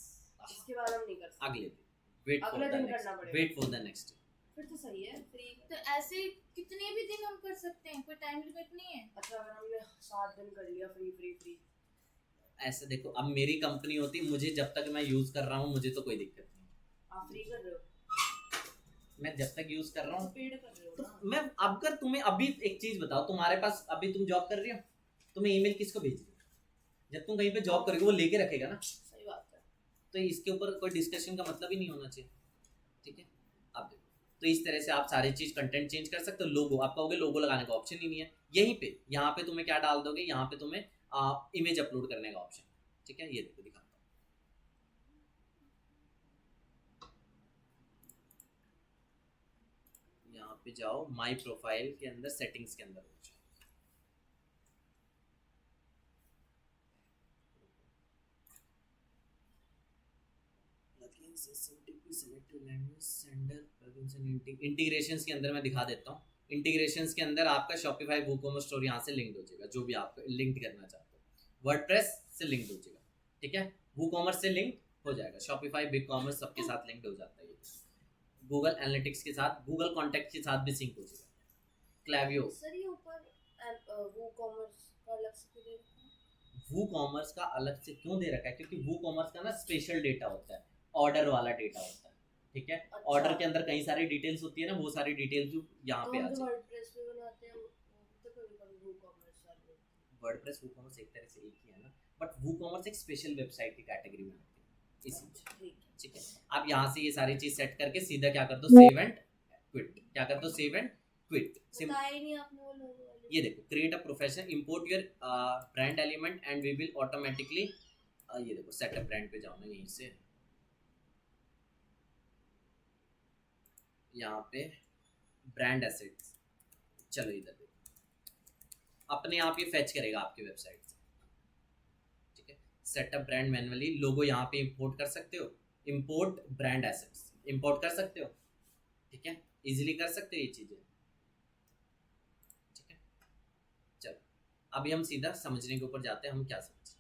इसके बाद हम नहीं कर सकते, अगले दिन वेट अगले दिन करना पड़ेगा, वेट फॉर द नेक्स्ट, फिर तो सही है फ्री। तो ऐसे कितने भी दिन हम कर सकते हैं, कोई टाइम लिमिट नहीं है। अच्छा अगर हमने 7 दिन कर लिया फ्री, ऐसे देखो, अब मेरी कंपनी होती, मुझे जब तक मैं यूज कर रहा हूँ मुझे तो कोई दिक्कत नहीं, आप फ्री कर रहे हो, मैं जब तक यूज कर रहा हूँ, पेड कर रहे हो तो ना। मैं अगर तुम्हें अभी एक चीज बताओ, तुम्हारे पास अभी तुम जॉब कर रही हो, तुम्हें ईमेल किसको भेज रही हो, जब तुम कहीं पे जॉब करोगे वो लेके रखेगा ना, सही बात है, तो इसके ऊपर कोई डिस्कशन का मतलब ही नहीं होना चाहिए, ठीक है। अब देखो, तो इस तरह से आप सारी चीज कंटेंट चेंज कर सकते हो। लोगो, आप कहोगे लोगो लगाने का ऑप्शन ही नहीं है, यहीं पे यहाँ पे तुम्हें क्या डाल दोगे, यहाँ पे तुम्हें इमेज अपलोड करने का ऑप्शन, ठीक है, ये देखो दिखाता हूँ, यहाँ पे जाओ, माई प्रोफाइल के अंदर सेटिंग्स के अंदर हो जाओ, इंटीग्रेशंस के अंदर मैं दिखा देता हूँ। इंटीग्रेशंस के अंदर आपका शॉपिफाई वूकॉमर्स स्टोर यहाँ से लिंक्ड हो जाएगा, जो भी आप लिंक्ड करना चाहते हो, वर्डप्रेस से लिंक्ड हो जाएगा, ठीक है, वूकॉमर्स से लिंक हो जाएगा, शॉपिफाई बिग कॉमर्स सबके साथ लिंक्ड हो जाता है, गूगल एनालिटिक्स के साथ, गूगल कॉन्टैक्ट के साथ भी सिंक हो जाएगा, क्लैवियो। सर ये ऊपर वो कॉमर्स का अलग से क्यों दे रखा है? वू कॉमर्स का अलग से क्यों दे रखा है, क्योंकि वू कॉमर्स का ना स्पेशल डेटा होता है, ऑर्डर वाला डेटा होता है, ठीक है। अच्छा। ऑर्डर के अंदर कई सारी डिटेल्स होती है ना, वो सारी डिटेल्स जो यहाँ तो पे आ हम जो जाए। वर्डप्रेस पे बनाते हैं वो तो कभी-कभी WooCommerce वाले होते हैं। वर्डप्रेस वूकॉमर्स एक तरह से एक ही है ना, बट वूकॉमर्स एक स्पेशल वेबसाइट की कैटेगरी में आती है इसी। अच्छा, ठीक है। ठीक है, आप यहाँ से ये सारी चीज सेट करके सीधा क्या कर दो, सेव एंड क्विट। क्या कर दो, सेव एंड क्विट। बताया ही नहीं आपने वो लोगों वाले। ये देखो, create a professional, import your brand element and we will automatically, ये देखो सेटअप ब्रांड पे जाओ ना, यहीं से यहाँ पे ब्रांड एसेट्स, चलो इधर देखो, अपने आप ये फेच करेगा आपकी वेबसाइट से, ठीक है। सेटअप ब्रांड मैनुअली, लोगो यहाँ पे इंपोर्ट कर सकते हो, इंपोर्ट ब्रांड एसेट्स इंपोर्ट कर सकते हो, ठीक है, इजीली कर सकते हो ये चीजें, ठीक है। चलो अभी हम सीधा समझने के ऊपर जाते हैं, हम क्या समझ,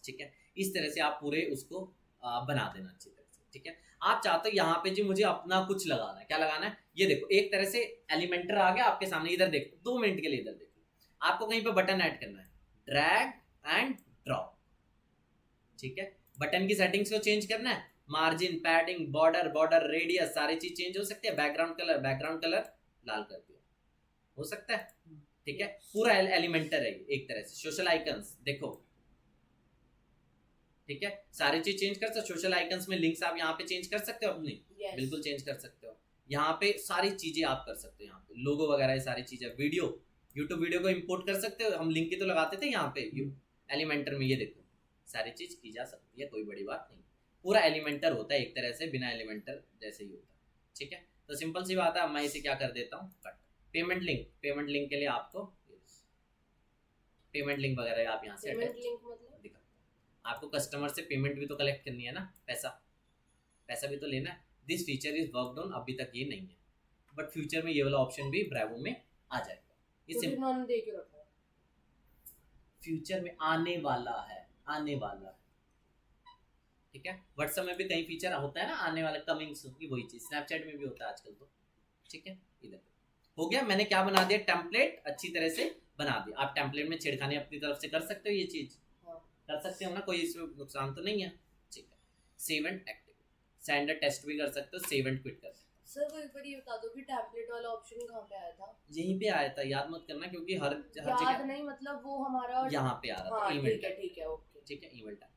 ठीक है। इस तरह से आप पूरे उसको बना देना अच्छी तरह से, ठीक है। आप चाहते हो यहाँ पे जी मुझे अपना कुछ लगाना है, क्या लगाना है, ये देखो एक तरह से एलिमेंटर आ गया आपके सामने, इधर देखो 2 मिनट के लिए इधर देखो, आपको कहीं पे बटन ऐड करना है, ड्रैग एंड ड्रॉप, ठीक है। बटन की सेटिंग्स को चेंज करना है, मार्जिन, पैडिंग, बॉर्डर रेडियस, सारी चीज चेंज हो सकती है। बैकग्राउंड कलर लाल कर दिया, हो सकता है, ठीक है। पूरा एलिमेंटर है एक तरह से। सोशल आइकन्स देखो, ठीक है, सारी चीज चेंज कर सकते हो। सोशल आइकन्स में लिंक्स आप यहाँ पे चेंज कर सकते हो अपनी, बिल्कुल चेंज कर सकते हो। यहाँ पे सारी चीजें आप कर सकते हो, यहाँ पे लोगो वगैरह सारी चीजें, वीडियो, यूट्यूब वीडियो को इंपोर्ट कर सकते हो, हम लिंक की तो लगाते थे यहाँ पे एलिमेंटर में, ये देखो सारी चीज की जा सकती है, कोई बड़ी बात नहीं। पूरा एलिमेंटर होता है एक तरह से, बिना एलिमेंटर जैसे ही होता है, ठीक है। तो सिंपल सी बात है, मैं इसे क्या कर देता हूँ, कट। पेमेंट लिंक के लिए आपको पेमेंट लिंक वगैरह आप यहाँ से दिखा, आपको कस्टमर से पेमेंट भी तो कलेक्ट करनी है ना, पैसा भी तो लेना है। This feature is worked on, अभी तक ये नहीं है, बट फ्यूचर में ये वाला ऑप्शन भी ब्रेवो में आ जाएगा। तो इन्होंने दे के रखा है, फ्यूचर में आने वाला है, ठीक है। व्हाट्सएप में भी कई फीचर होता है ना आने वाला, कमिंग सून की वही चीज स्नैपचैट में भी होता है आजकल तो, ठीक है। इधर हो गया, मैंने क्या बना दिया, टेम्पलेट अच्छी तरह से बना दिया। आप टेम्पलेट में छेड़खानी अपनी तरफ से कर सकते हो, ये चीज कर सकते हो ना, कोई इसमें नुकसान तो नहीं है, ठीक है। Save and active, send test भी कर सकते हो, सेव एंड क्विट कर सकते हो। सर कोई बार ये बता दो कि टेम्पलेट वाला ऑप्शन कहाँ पे आया था? यहीं पे आया था, याद मत करना क्योंकि हर याद जगह नहीं, मतलब वो हमारा यहाँ पे आ रहा था, ईमेल, ठीक है, ओके, ठीक है, ईमेल टाइम।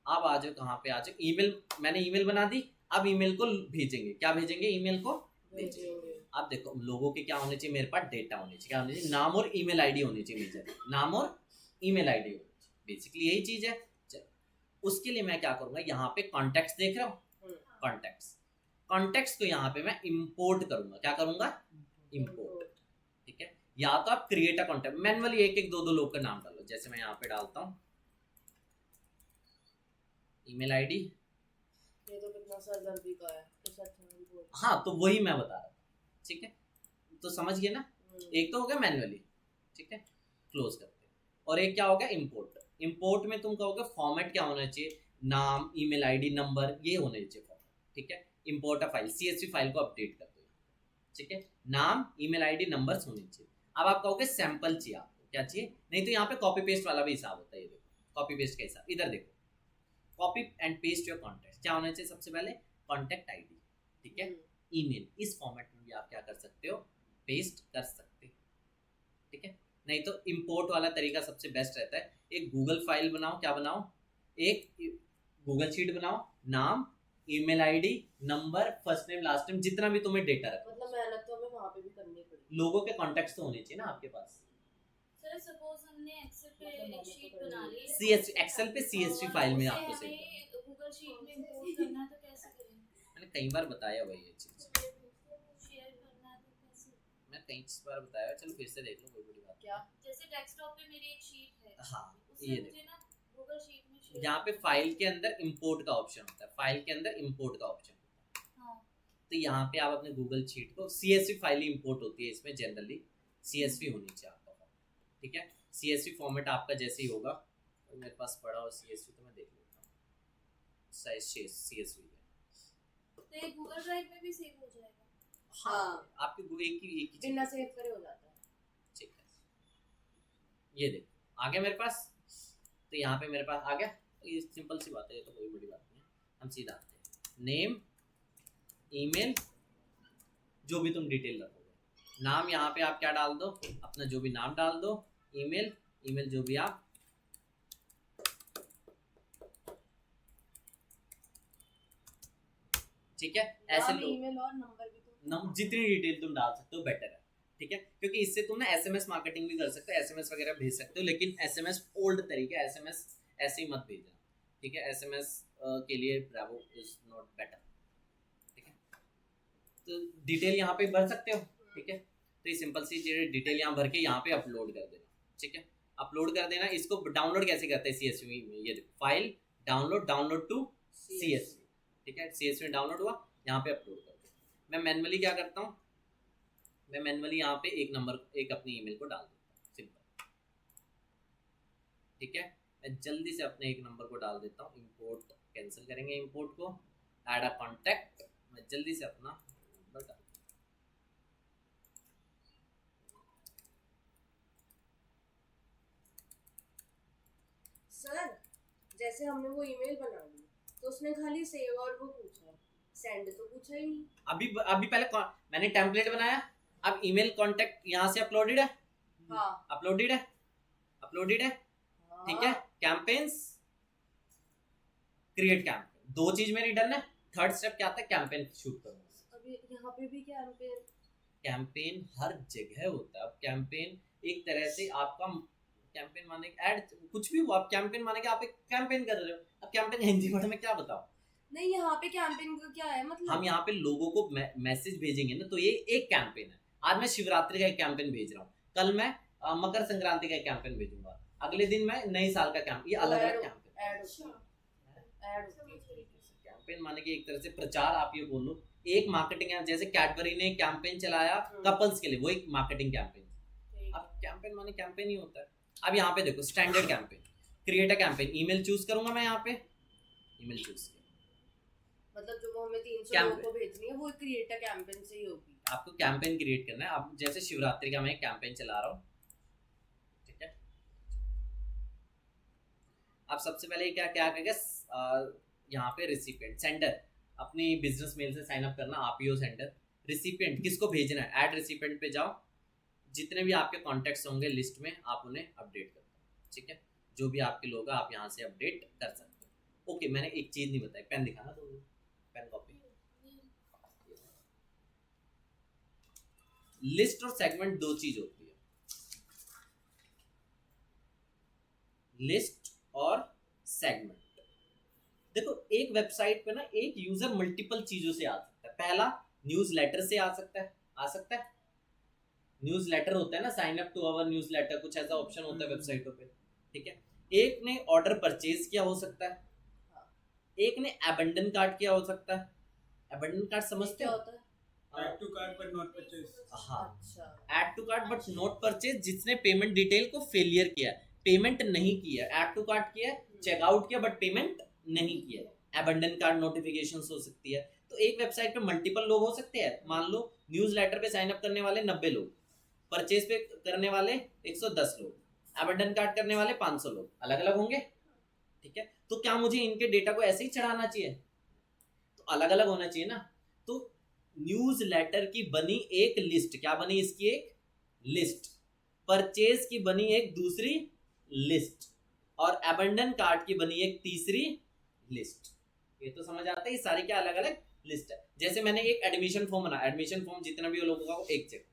अब आ जाओ कहाँ पे, आ जाओ ईमेल, मैंने ईमेल बना दी, अब ईमेल को भेजेंगे, क्या भेजेंगे, ईमेल को भेजेंगे। अब देखो लोगों के क्या होने चाहिए, मेरे पास डेटा होने चाहिए, क्या होने चाहिए, नाम और ईमेल आईडी होनी चाहिए, मेजर नाम और ईमेल आईडी होनी चाहिए, बेसिकली यही चीज है। उसके लिए मैं क्या करूंगा, यहाँ पे कॉन्टेक्ट्स देख रहे हो, कॉन्टेक्ट्स को यहाँ पे मैं इंपोर्ट करूंगा, क्या करूंगा, इंपोर्ट, ठीक है। या तो आप क्रिएट अ कॉन्टेक्ट, मैनुअली एक दो लोग का नाम डालो, जैसे मैं यहाँ पे डालता हूँ ईमेल आईडी, ये तो कितना सरदर्दी का है, तो सच में बोल, हाँ तो वही मैं बता रहा था, ठीक है। तो समझ गए ना, एक तो हो गया मैनुअली, ठीक है, क्लोज करते हैं। और एक क्या हो गया, इंपोर्ट में तुम कहोगे फॉर्मेट क्या होना चाहिए, नाम, ईमेल आईडी, नंबर, ये होने चाहिए फॉर्मेट, ठीक है। Import a file, CSV file को अपडेट कर दो, ठीक है, नाम, ईमेल आईडी, नंबर्स होने चाहिए। अब आप कहोगे सैंपल चाहिए, आपको क्या चाहिए, नहीं तो यहाँ पे कॉपी पेस्ट वाला भी हिसाब होता है, ये देखो कॉपी पेस्ट का हिसाब, इधर देखो copy and paste your contact, क्या होना चाहिए, सबसे पहले कॉन्टेक्ट आईडी, ठीक है, ईमेल, इस फॉर्मेट में भी आप क्या कर सकते हो, पेस्ट कर सकते हो, ठीक है। नहीं तो इंपोर्ट वाला तरीका सबसे बेस्ट रहता है, एक गूगल फाइल बनाओ, क्या बनाओ, एक गूगल शीट बनाओ, नाम, email ID, number, first name, last name, जितना भी तुम्हें डेटा रखो, मतलब मेहनत तो हमें वहाँ पे भी करनी पड़ेगी, लोगों के कॉन्टेक्ट्स तो होने चाहिए ना आपके पास। सर सपोज हमने एक्सेल पे एक शीट बना ली, सीएसवी, एक्सेल पे सीएसवी फाइल में आपको उसे सही हमें गूगल शीट में इंपोर्ट करना है तो कैसे करेंगे? मैंने कई बार बताया वही ये चीज, शेयर करना है तो कैसे? मैं कई बार बताया, चलो फिर से देख लो, कोई बड़ी बात क्या? जैसे डेस्कटॉप पे मेरी एक शीट है, हाँ उसे ये मुझे ना गूगल शीट में शेयर, यहाँ पे फाइल के अंदर इंपोर्ट का ऑप्शन होता है, फाइल के अंदर इंपोर्ट का ऑप्शन होता है, हाँ तो यहाँ पे आप अपने गूगल शीट को, सीएसवी फाइल इंपोर्ट होती है इसमें, जनरली सीएसवी होनी चाहिए आपका, ठीक है। सीएसवी फॉर्मेट आपका जैसे ही होगा, तो मेरे पास पड़ा हो सीएसवी तो मैं देख लेता हूँ, साइज सीएसवी है, तो ये गूगल ड्राइव में भी सेव हो जाएगा? हाँ, आपके एक ही बिना सेव करे हो जाता है, ठीक है। ये देखो आ गया मेरे पास, तो यहाँ पे मेरे पास आ गया, तो ये सिंपल सी बात है, ये तो कोई बड़ी बात नहीं है। हम सीधा आते हैं नेम, ईमेल, जो भी तुम डिटेल रखोगे। नाम यहाँ पे आप क्या डाल दो, अपना जो भी नाम डाल दो, ईमेल, ईमेल जो भी आप, ठीक है। ऐसे लोग ईमेल और नंबर भी तो जितनी डिटेल तुम डाल सकते हो बेटर है, ठीक है, क्योंकि इससे तुम ना एसएमएस मार्केटिंग भी कर सकते हो, एसएमएस वगैरह भेज सकते हो, लेकिन एसएमएस ओल्ड तरीका, एसएमएस ऐसे ही मत भेजना, ठीक है। एसएमएस के लिए ब्रावो इज नॉट बेटर, ठीक है। तो डिटेल यहाँ पे भर सकते हो, ठीक है। तो ये सिंपल सी डिटेल यहाँ भर के यहाँ पे अपलोड कर देना, ठीक है। अपलोड कर देना। इसको डाउनलोड कैसे करते हैं CSV में, ये देखो फाइल डाउनलोड टू CSV, ठीक है। CSV में डाउनलोड हुआ, यहाँ पे अपलोड कर दो। मैं मैनुअली क्या करता हूँ, मैं मैनुअली यहाँ पे एक नंबर, एक अपनी ईमेल को डाल देता हूँ, सिंपल, ठीक है। मैं जल्दी से अपने एक नंबर को डाल देता हूँ। इंपोर्ट कैंसिल करेंगे, इंपोर्ट को, ऐड अ कॉन्टैक्ट, मैं जल्दी से अपना नंबर डाल, सर जैसे हमने वो ईमेल बना ली तो उसने खाली सेव और वो पूछा, सेंड तो पूछा ही नहीं। अभी पहले मैंने टेम्पलेट बनाया, अब ईमेल कॉन्टैक्ट यहाँ से अपलोडेड है, हाँ अपलोडेड है, अपलोडेड है, ठीक है। कैंपेन्स, क्रिएट कैंपेन, दो चीज मेरी डन है। थर्ड स्टेप क्या आता है, कैंपेन शूट करूंगा। अभी यहाँ पे भी कैंपेन, कैंपेन हर जगह होता है। अब कैंपेन एक तरह से आपका, कैंपेन माने ऐड, कुछ भी हो, आप कैंपेन माने कि आप एक कैंपेन कर रहे हो। अब कैंपेन हिंदी वर्ड में क्या बताओ, नहीं यहाँ पे कैंपेन का क्या है मतलब? हम यहाँ पे लोगों को मैसेज भेजेंगे ना, तो ये एक कैंपेन है। आज मैं शिवरात्रि का एक कैंपेन भेज रहा हूँ, कल मैं मकर संक्रांति का एक कैंपेन भेजूंगा, अगले दिन मैं नए साल का कैंपेन, ये अलग अलग कैंपेन। कैंपेन माने कि एक तरह से प्रचार, आप ये बोलो एक मार्केटिंग है। जैसे कैडबरी ने कैंपेन चलाया कपल्स के लिए, वो एक मार्केटिंग कैंपेन। अब कैंपेन माने कैंपेन ही होता है। अब यहाँ पे देखो standard campaign, create a campaign, email choose करूंगा मैं, यहाँ पे ईमेल चूज किया, मतलब जो वो हमें 300 लोगों को भेजनी है वो क्रिएट अ कैंपेन से ही होगी। आपको कैंपेन क्रिएट करना है। अब जैसे शिवरात्रि का मैं कैंपेन चला रहा हूँ, ठीक है। अब सबसे पहले क्या क्या करेगा, यहाँ पे रिसिपिएंट, सेंडर, अपनी बिजनेस मेल से साइन अप करना, आरपीओ सेंडर। रिसिपिएंट किसको भेजना है, ऐड रिसिपिएंट पे जाओ, जितने भी आपके कॉन्टेक्ट्स होंगे लिस्ट में आप उन्हें अपडेट कर दो, ठीक है। जो भी आपके लोग हैं आप यहाँ से अपडेट कर सकते हो। ओके, मैंने एक चीज नहीं बताई, पेन दिखाना, तो पेन कॉपी। लिस्ट और सेगमेंट दो चीज होती है, लिस्ट और सेगमेंट। देखो एक वेबसाइट पे ना एक यूजर मल्टीपल चीजों से आ सकता है। पहला न्यूज़लेटर से आ सकता है, आ सकता है। न्यूज़लेटर होता है ना, sign up to our newsletter, कुछ ऐसा ऑप्शन होता है वेबसाइटों पे, ठीक है। एक ने ऑर्डर परचेज किया हो सकता है, एक ने अबंडन कार्ट किया हो सकता है। अबंडन कार्ट समझते हो? Add to cart but not purchase. हाँ, अच्छा, add to cart but not purchase, जिसने पेमेंट डिटेल को फेलियर किया, पेमेंट नहीं किया, ऐड टू कार्ट किया, चेकआउट किया बट पेमेंट नहीं किया, अबंडन कार्ट नोटिफिकेशंस हो सकती है। तो एक वेबसाइट पे मल्टीपल लोग हो सकते हैं। मान लो न्यूज़लेटर पे साइन अप करने वाले 90 लोग, परचेज पे करने वाले 110 लोग, अबंडन कार्ट करने वाले 500 लोग, अलग अलग होंगे, ठीक है। तो क्या मुझे इनके डेटा को ऐसे ही चढ़ाना चाहिए? तो अलग अलग होना चाहिए ना। तो न्यूज़लेटर की बनी एक लिस्ट, क्या बनी इसकी एक लिस्ट, परचेज की बनी एक दूसरी लिस्ट, और अबंडन कार्ट की बनी एक तीसरी लिस्ट। ये तो समझ आता है, ये सारी क्या अलग अलग लिस्ट है। जैसे मैंने एक एडमिशन फॉर्म बना, एडमिशन फॉर्म जितना भी लोगों का वो एक चेक,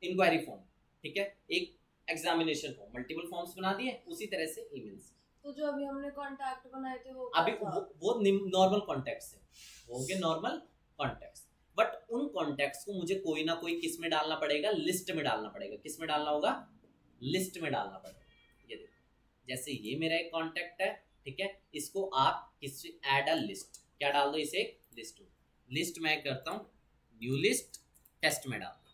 इंक्वायरी फॉर्म, ठीक है, एक एग्जामिनेशन फॉर्म, मल्टीपल फॉर्म्स बना दिए। उसी तरह से ईमेल्स, तो जो अभी हमने कॉन्टैक्ट बनाए थे वो अभी वो नॉर्मल कॉन्टैक्ट्स है, हो गए नॉर्मल कॉन्टैक्ट्स। बट उन कॉन्टैक्ट्स को मुझे कोई ना कोई किस में डालना पड़ेगा, लिस्ट में डालना पड़ेगा। किस में डालना होगा? लिस्ट में डालना पड़ेगा। ये देखो, जैसे ये मेरा एक कॉन्टैक्ट है, ठीक है, इसको आप किस ऐड अ लिस्ट, क्या डाल दो, इसे लिस्ट में। लिस्ट में करता हूँ न्यू लिस्ट, टेस्ट में डाल दो।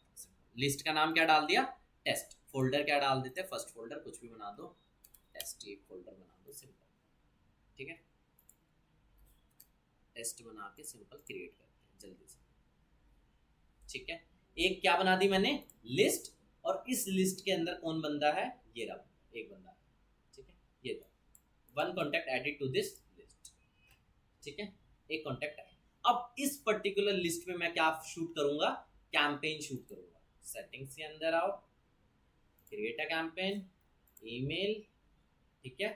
लिस्ट का नाम क्या डाल दिया? टेस्ट। फोल्डर क्या डाल देते हैं? फर्स्ट फोल्डर, कुछ भी बना दो, टेस्ट एक फोल्डर बना दो, सिंपल, ठीक है। टेस्ट बना के सिंपल क्रिएट करते हैं जल्दी से, ठीक है। एक क्या बना दी मैंने? लिस्ट। और इस लिस्ट के अंदर कौन बंदा है? ये रहा, एक बंदा है, ठीक है, ये रहा, one contact added to this list, ठीक है। एक कॉन्टैक्ट है। अब इस पर्टिकुलर लिस्ट में मैं क्या शूट करूंगा, कैंपेन शूट करूंगा। सेटिंग्स के अंदर आओ, क्रिएट अ कैंपेन, ईमेल, ठीक है,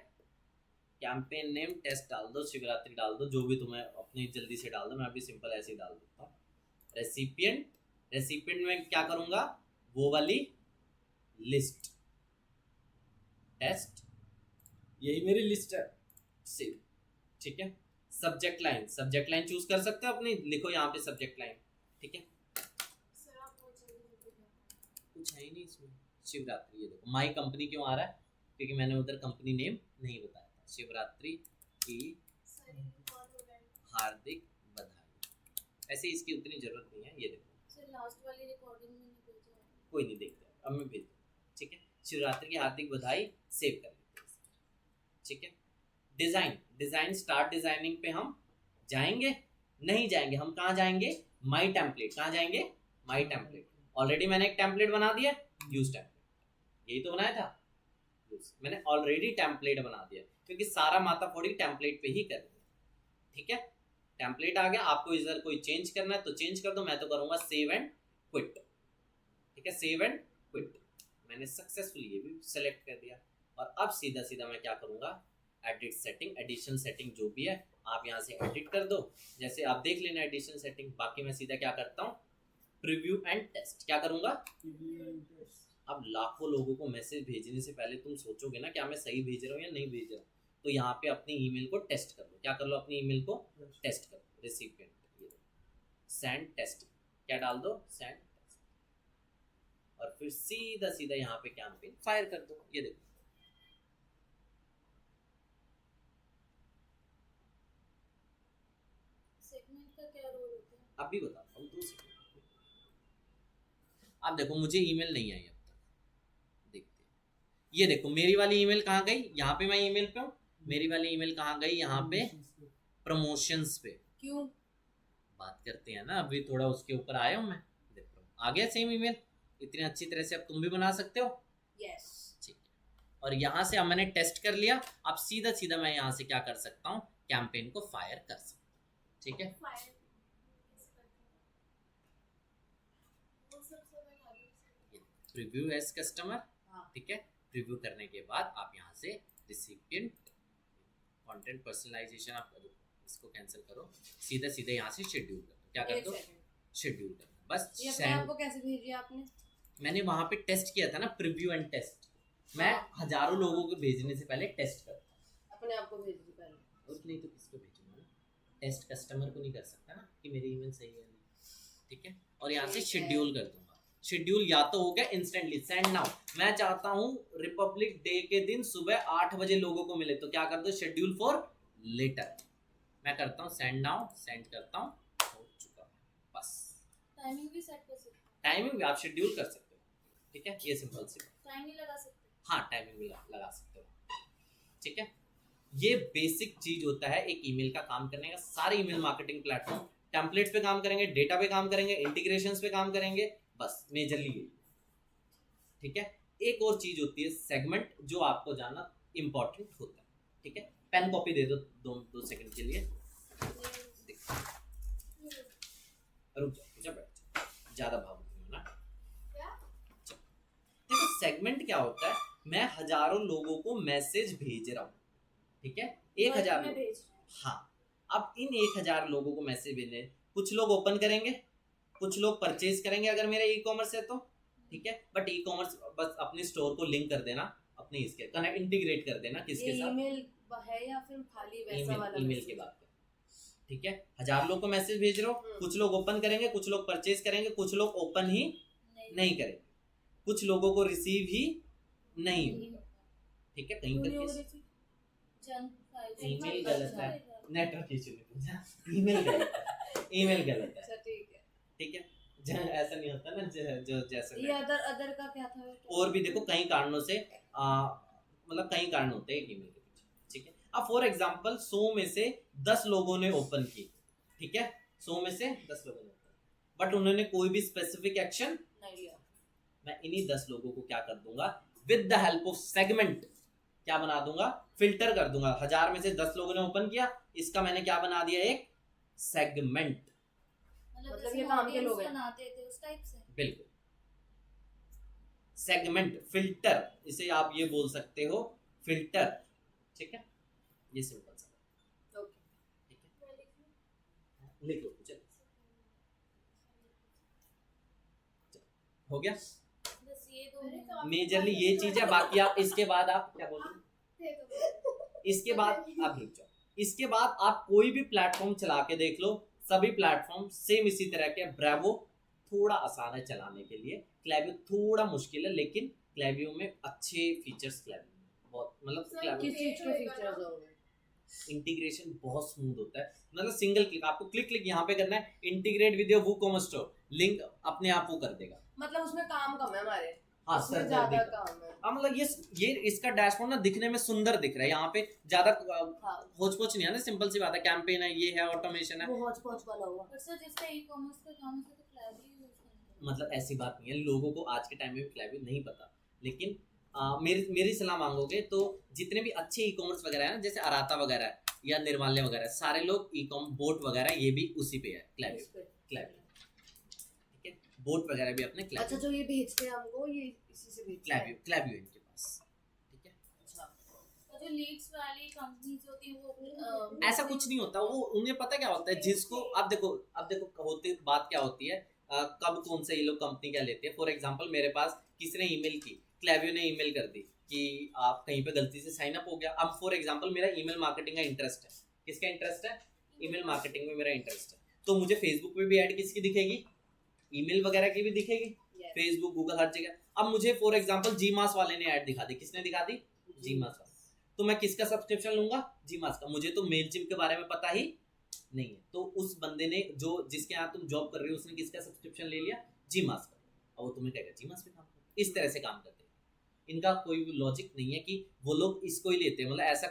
कैंपेन नेम टेस्ट डाल दो, शिवरात्रि डाल दो, जो भी तुम्हें अपनी जल्दी से डाल दो, मैं अभी सिंपल ऐसे ही डाल देता हूँ। रेसिपिएंट में क्या करूंगा, वो वाली लिस्ट, टेस्ट, यही मेरी लिस्ट है, सेव, ठीक है। सब्जेक्ट लाइन चूज कर सकते हो अपनी, लिखो यहाँ पे सब्जेक्ट लाइन, ठीक है। सर आप बहुत जल्दी कुछ है ही नहीं इसमें, शिवरात्रि, ये देखो माई कंपनी क्यों आ रहा है, क्योंकि मैंने उधर कंपनी नेम नहीं बताया था। शिवरात्रि की सर ये कॉल हो गया हार्दिक बधाई, ऐसे इसकी उतनी जरूरत नहीं है, ये देखो सर लास्ट वाली रिकॉर्डिंग में नहीं भेजा है। कोई नहीं देखता, अब मैं भेज दूँ, ठीक है। शिवरात्रि की हार्दिक बधाई, सेव कर लेते हैं, ठीक है। डिजाइन स्टार्ट डिजाइनिंग पे हम जाएंगे, नहीं जाएंगे, हम कहाँ जाएंगे, माई टेम्पलेट, कहाँ जाएंगे, माई टेम्पलेट। ऑलरेडी मैंने एक टेम्पलेट बना दिया, यूज टेम्पलेट, यही तो बनाया था, मैंने ऑलरेडी टेम्पलेट बना दिया, क्योंकि सारा माता फोड़ी टेम्पलेट पे ही कर दिया, ठीक है। टेम्पलेट आ गया, आपको इधर कोई चेंज करना है तो चेंज कर दो, मैं तो करूंगा सेव एंड क्विट, ठीक है, सेव एंड क्विट। मैंने सक्सेसफुली ये भी सेलेक्ट कर दिया, और अब सीधा मैं क्या करूंगा, एडिट सेटिंग, एडिशन सेटिंग जो भी है आप यहाँ से एडिट कर दो, जैसे आप देख लेना एडिशन सेटिंग। बाकी मैं सीधा क्या करता हूँ, प्रीव्यू एंड टेस्ट, क्या करूंगा। अब लाखों लोगों को मैसेज भेजने से पहले तुम सोचोगे ना क्या मैं सही भेज रहा हूँ या नहीं भेज रहा हूँ, तो यहाँ पे अपनी ईमेल को टेस्ट कर लो, क्या कर लो, अपनी ईमेल को टेस्ट कर लो, रिसिपिएंट, ये सेंड टेस्ट, क्या डाल दो, सेंड टेस्ट, और फिर सीधा यहाँ पे कैंपेन फायर कर दो, ये देखो। सेगमेंट का क्या रोल होता है? अभी बताता हूँ, 2 सेकंड। अब देखो मुझे ईमेल नहीं आई अब तक, देखते हैं, ये देखो मेरी वाली ईमेल कहाँ गई, यहाँ पे मैं ईमेल पे हूँ, मेरी वाली ईमेल कहाँ गई, यहाँ पे प्रमोशंस पे। क्यों? बात करते हैं ना, अभी थोड़ा उसके ऊपर आया हूँ मैं, देखो आ गया सेम ईमेल, इतनी अच्छी तरह से अब तुम भी बना सकते हो, यस, ठीक है। और यहाँ से अब मैंने टेस्ट कर लिया, अब सीधा मैं यहाँ से क्या कर सकता हूँ, कैंपेन को फायर कर सकता हूँ, ठीक है। फायर कैसे करते हैं? वो सब मैं आगे से प्रीव्यू एज कस्टमर, हाँ, ठीक है। प्रीव्यू करने के बाद आप यहाँ से रिसिपिएंट कंटेंट पर्सनलाइजेशन, आप इसको कैंसिल करो, सीधा यहाँ से शेड्यूल कर दो, क्या कर दो, शेड्यूल कर दो, बस ये अपने send। आप को कैसे भेजी आपने? मैंने वहां पे टेस्ट किया था ना, प्रीव्यू एंड टेस्ट, मैं हजारों लोगों को भेजने से पहले टेस्ट करता हूं। अपने आप को भेज दी पहले, और नहीं तो किसको भेजूंगा ना, टेस्ट कस्टमर को नहीं कर सकता ना कि मेरी ईमेल सही है नहीं, ठीक है। और यहाँ से शेड्यूल कर दूंगा, शेड्यूल या तो हो गया इंस्टेंटली, सेंड नाउ, मैं चाहता हूँ रिपब्लिक डे के दिन सुबह 8 बजे लोगों को मिले, तो क्या कर दो, शेड्यूल फॉर लेटर, मैं करता हूँ सेंड नाउ, सेंड करता हूँ, हो चुका, बस। टाइमिंग भी सेट कर सकते हैं, टाइमिंग भी आप शेड्यूल कर सकते हो, ठीक है, ये सिंपल सी बात। टाइम नहीं लगा सकते। हाँ टाइमिंग भी लगा सकते हो, ठीक है। ये बेसिक चीज होता है एक ईमेल का काम करने का। सारे ईमेल मार्केटिंग प्लेटफॉर्म टेम्पलेट्स पे काम करेंगे, डेटा पे काम करेंगे, इंटीग्रेशंस पे काम करेंगे, बस मेजरली ये, ठीक है। एक और चीज होती है सेगमेंट, जो आपको जानना इंपॉर्टेंट होता है, ठीक है। पेन कॉपी दे दो 2 सेकंड के लिए, रुक जाओ, बैठ जाओ, ज्यादा भावुक नहीं होना। क्या? देखो सेगमेंट क्या होता है, मैं हजारों लोगों को मैसेज भेज रहा हूँ, ठीक है, 1000 में लोग, भेज। हाँ। अब इन 1000 लोगों को मैसेज भेजने, कुछ लोग ओपन करेंगे, कुछ लोग परचेज करेंगे अगर मेरा ई कॉमर्स है तो, ठीक है। बट ई कॉमर्स बस अपने स्टोर को लिंक कर देना, अपने इसके कनेक्ट इंटीग्रेट कर देना, किसके ये साथ, ईमेल है या फिर खाली वैसा वाला ईमेल की बात कर, ठीक है। 1000 लोग को मैसेज भेज रहे हो, कुछ लोग ओपन करेंगे, कुछ लोग परचेज करेंगे, कुछ लोग ओपन ही नहीं करेंगे, कुछ लोगों को रिसीव ही नहीं होगा, ठीक है। कहीं करके ईमेल गलत है, नेटवर्क इशू नहीं पूछा, ईमेल गलत है, ईमेल गलत है, अच्छा ठीक है, ठीक है। ऐसा नहीं होता ना, जो जैसा ये अदर का क्या था? और भी देखो कई कारणों से मतलब कई कारण होते हैं ईमेल के पीछे, ठीक है। अब फॉर एग्जांपल 100 में से 10 लोगों ने ओपन की, ठीक है, 100 में से 10 लोगों ने ओपन, बट उन्होंने कोई भी स्पेसिफिक एक्शन नहीं लिया, मैं इन्हीं 10 लोगों को क्या कर दूंगा, with the help of segment क्या बना दूंगा, फिल्टर कर दूंगा। 1000 में से 10 लोगों ने ओपन किया, इसका मैंने क्या बना दिया, एक सेगमेंट, मतलब जैसे ये काम के लोग हैं। बनाते थे उस टाइप से। बिल्कुल सेगमेंट, फिल्टर, इसे आप ये बोल सकते हो फिल्टर, ठीक है, ये सिंपल सा, ओके, ठीक है, लिख लो, चलो हो गया। बस ये दो मेजरली ये चीज है, बाकी आप इसके बाद आप क्या बोल रहे हो, इसके बाद आप रुक जाओ, इसके बाद आप कोई भी प्लेटफॉर्म चला के देख लो, सभी प्लेटफॉर्म सेम इसी तरह के। ब्रेवो थोड़ा आसान है चलाने के लिए, क्लैवियो थोड़ा मुश्किल है, लेकिन क्लैवियो में अच्छे फीचर्स, क्लैवियो में बहुत, मतलब क्लैवियो किस चीज के फीचर्स होंगे? इंटीग्रेशन बहुत स्मूथ होता है, मतलब सिंगल क्लिक, आपको क्लिक क्लिक यहाँ पे करना है, integrate with your WooCommerce store, link अपने आप वो कर देगा। मतलब उसमें काम कम है हमारे, हाँ उसमें सर, ज्यादा काम है। हाँ मतलब ये इसका डैशबोर्ड ना दिखने में सुंदर दिख रहा है, यहाँ पे ज्यादा हाँ, होच-पोच नहीं है ना, सिंपल सी बात है, कैंपेन है, ये है, ऑटोमेशन है, वो हॉच-पॉच वाला हुआ। और सर जिसका ई-कॉमर्स का काम है तो क्लैवियो यूज करते हैं। मतलब ऐसी बात नहीं है, लोगों को आज के टाइम में भी क्लैवियो नहीं पता, लेकिन मेरी सलाह मांगोगे तो जितने भी अच्छे ई कॉमर्स वगैरह है ना, जैसे अराता वगैरह है या निर्माल्य वगैरह है, सारे लोग ई कॉम बोट वगैरह ये भी उसी पे है, क्लैवियो, ठीक है, बोट वगैरह भी अपने अच्छा, क्लैवियो, जो ये भेजते हैं हमको, ये इसी से भेजते हैं। क्लैवियो इनके पास, ठीक है। अच्छा, और जो लीड्स वाली कंपनीज होती हैं वो ऐसा कुछ नहीं होता, वो उन्हें पता क्या होता है, जिसको अब देखो होती बात क्या होती है, कब कौन से ये लोग कंपनी क्या लेते हैं। फॉर एग्जांपल मेरे पास किसी ने ईमेल की, क्लैवियो ने ईमेल कर दी कि आप कहीं पे गलती से साइन अप हो गया। अब फॉर एग्जांपल मेरा ईमेल मार्केटिंग का इंटरेस्ट है, किसका इंटरेस्ट है, ईमेल मार्केटिंग में मेरा इंटरेस्ट है, तो मुझे फेसबुक पे भी ऐड किसकी दिखेगी, ईमेल वगैरह की भी दिखेगी, फेसबुक गूगल हर जगह। अब मुझे फॉर एग्जांपल जीमास वाले ने ऐड दिखा दी, किसने दिखा दी, जीमास वाले, तो मैं किसका सब्सक्रिप्शन लूंगा, जीमास का। मुझे तो मेलचिम्प के बारे में पता ही नहीं है, तो उस बंदे ने जो जिसके यहाँ तुम जॉब कर रहे हो उसने किसका सब्सक्रिप्शन ले लिया, जीमास का, और वो तुम्हें कहेगा जीमास पे काम करो। इस तरह से काम करते हैं, इनका कोई भी लॉजिक नहीं है कि वो लोग इसको ही लेते हैं, मतलब ऐसा,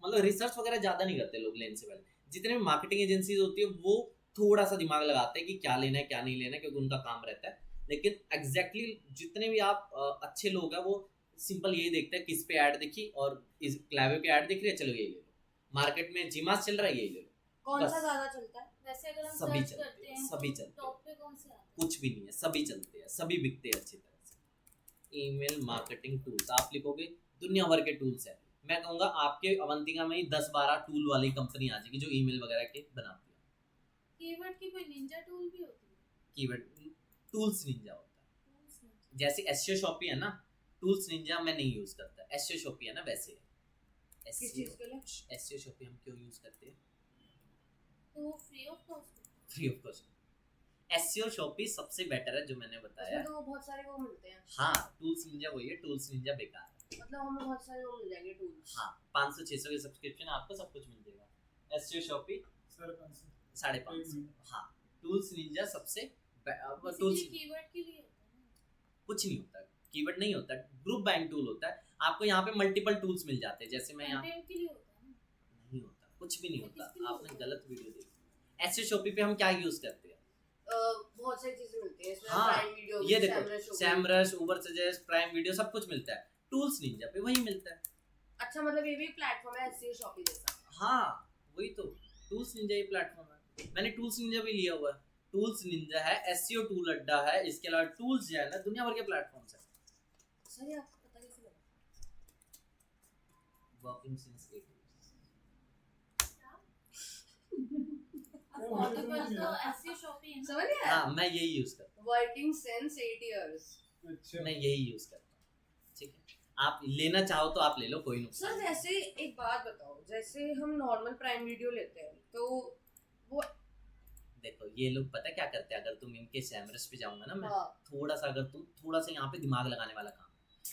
मतलब रिसर्च वगैरह ज्यादा नहीं करते लोग लेने से पहले। जितने भी मार्केटिंग एजेंसीज होती है वो थोड़ा सा दिमाग लगाते हैं कि क्या लेना है क्या नहीं लेना है, क्योंकि उनका काम रहता है, लेकिन एग्जैक्टली जितने भी आप अच्छे लोग हैं वो सिंपल यही देखते हैं किस पे ऐड दिखी, और इस क्लैवियो की ऐड दिख रही है, चलो यही ले लो, मार्केट में जीमास चल रहा है, यही ले लो। कौन सा बस। ज्यादा चलता है? वैसे अगर हम सभी सर्च चलते करते हैं, हैं सभी चलते हैं, टॉप पे कौन से आते हैं? कुछ भी नहीं है, सभी चलते हैं, सभी बिकते हैं अच्छी तरह से। ईमेल मार्केटिंग टूल्स आप लिखोगे, दुनिया भर के टूल्स है। मैं कहूँगा आपके अवंतिका में ही 10-12 टूल वाली कंपनी आ जाएगी जो ईमेल वगैरह के बनाती है। कीवर्ड की कोई निंजा टूल भी होती है? कीवर्ड टूल्स निंजा होता है, Tools नहीं। जैसे एसईओ शॉपी है ना, टूल्स निंजा मैं नहीं यूज करता, एसईओ शॉपी है ना वैसे है। किस चीज के लिए? एसईओ शॉपी हम क्यों यूज करते हैं, तो free of cost. Free of cost. SEO Shoppy सबसे बेटर है जो मैंने बताया। उसमें तो बहुत सारे वो मिलते हैं। हाँ, टूल्स निंजा वही है, टूल्स निंजा बेकार है। मतलब हमें बहुत सारे वो मिल जाएंगे टूल्स। हाँ, 500-600 के सब्सक्रिप्शन आपको सब कुछ मिल जाएगा। SEO Shoppy 550। हाँ, टूल्स निंजा सबसे टूल्स कीवर्ड के लिए होता है ना? कुछ नहीं होता, कीवर्ड नहीं होता, ग्रुप बाइंग टूल होता है। आपको यहाँ पे मल्टीपल टूल्स मिल जाते हैं, जैसे मैं यहाँ कंटेंट के लिए होता है ना? नहीं होता, कुछ भी नहीं तो होता, किसके लिए आपने होता है? गलत वीडियो देखी। एसईओ शॉपी पे हम क्या यूज करते हैं, बहुत सारी चीजें मिलती हैं इसमें। हाँ, प्राइम वीडियो, ये देखो सैमरश, उबर सजेस्ट, प्राइम वीडियो सब कुछ मिलता है। टूल्स निंजा पे वही मिलता है। अच्छा, मतलब ये भी प्लेटफॉर्म है एसईओ शॉपी जैसा। हाँ वही तो, टूल्स निंजा ही प्लेटफॉर्म है। मैंने टूल्स निंजा भी लिया हुआ है, टूल्स निंजा है, एसईओ टूल अड्डा है, इसके अलावा टूल्स जो है ना दुनिया भर के प्लेटफॉर्म्स है। सर ये आपको पता कैसे लगा? Working since 8 years। Audible तो ऐसी शॉपिंग है ना? समझ गया? हाँ, मैं यही यूज करता वर्किंग सिंस 8 इयर्स। हूँ, मैं यही यूज करता हूँ, ठीक है। आप लेना चाहो तो आप ले लो, कोई नुकसान सर नहीं। जैसे एक बात बताओ, जैसे हम नॉर्मल प्राइम वीडियो लेते हैं तो वो देखो ये लोग पता क्या करते हैं, अगर तुम इनके सैमरस पे जाऊंगा ना मैं, हाँ, थोड़ा सा अगर तुम थोड़ा सा यहाँ पे दिमाग लगाने वाला काम,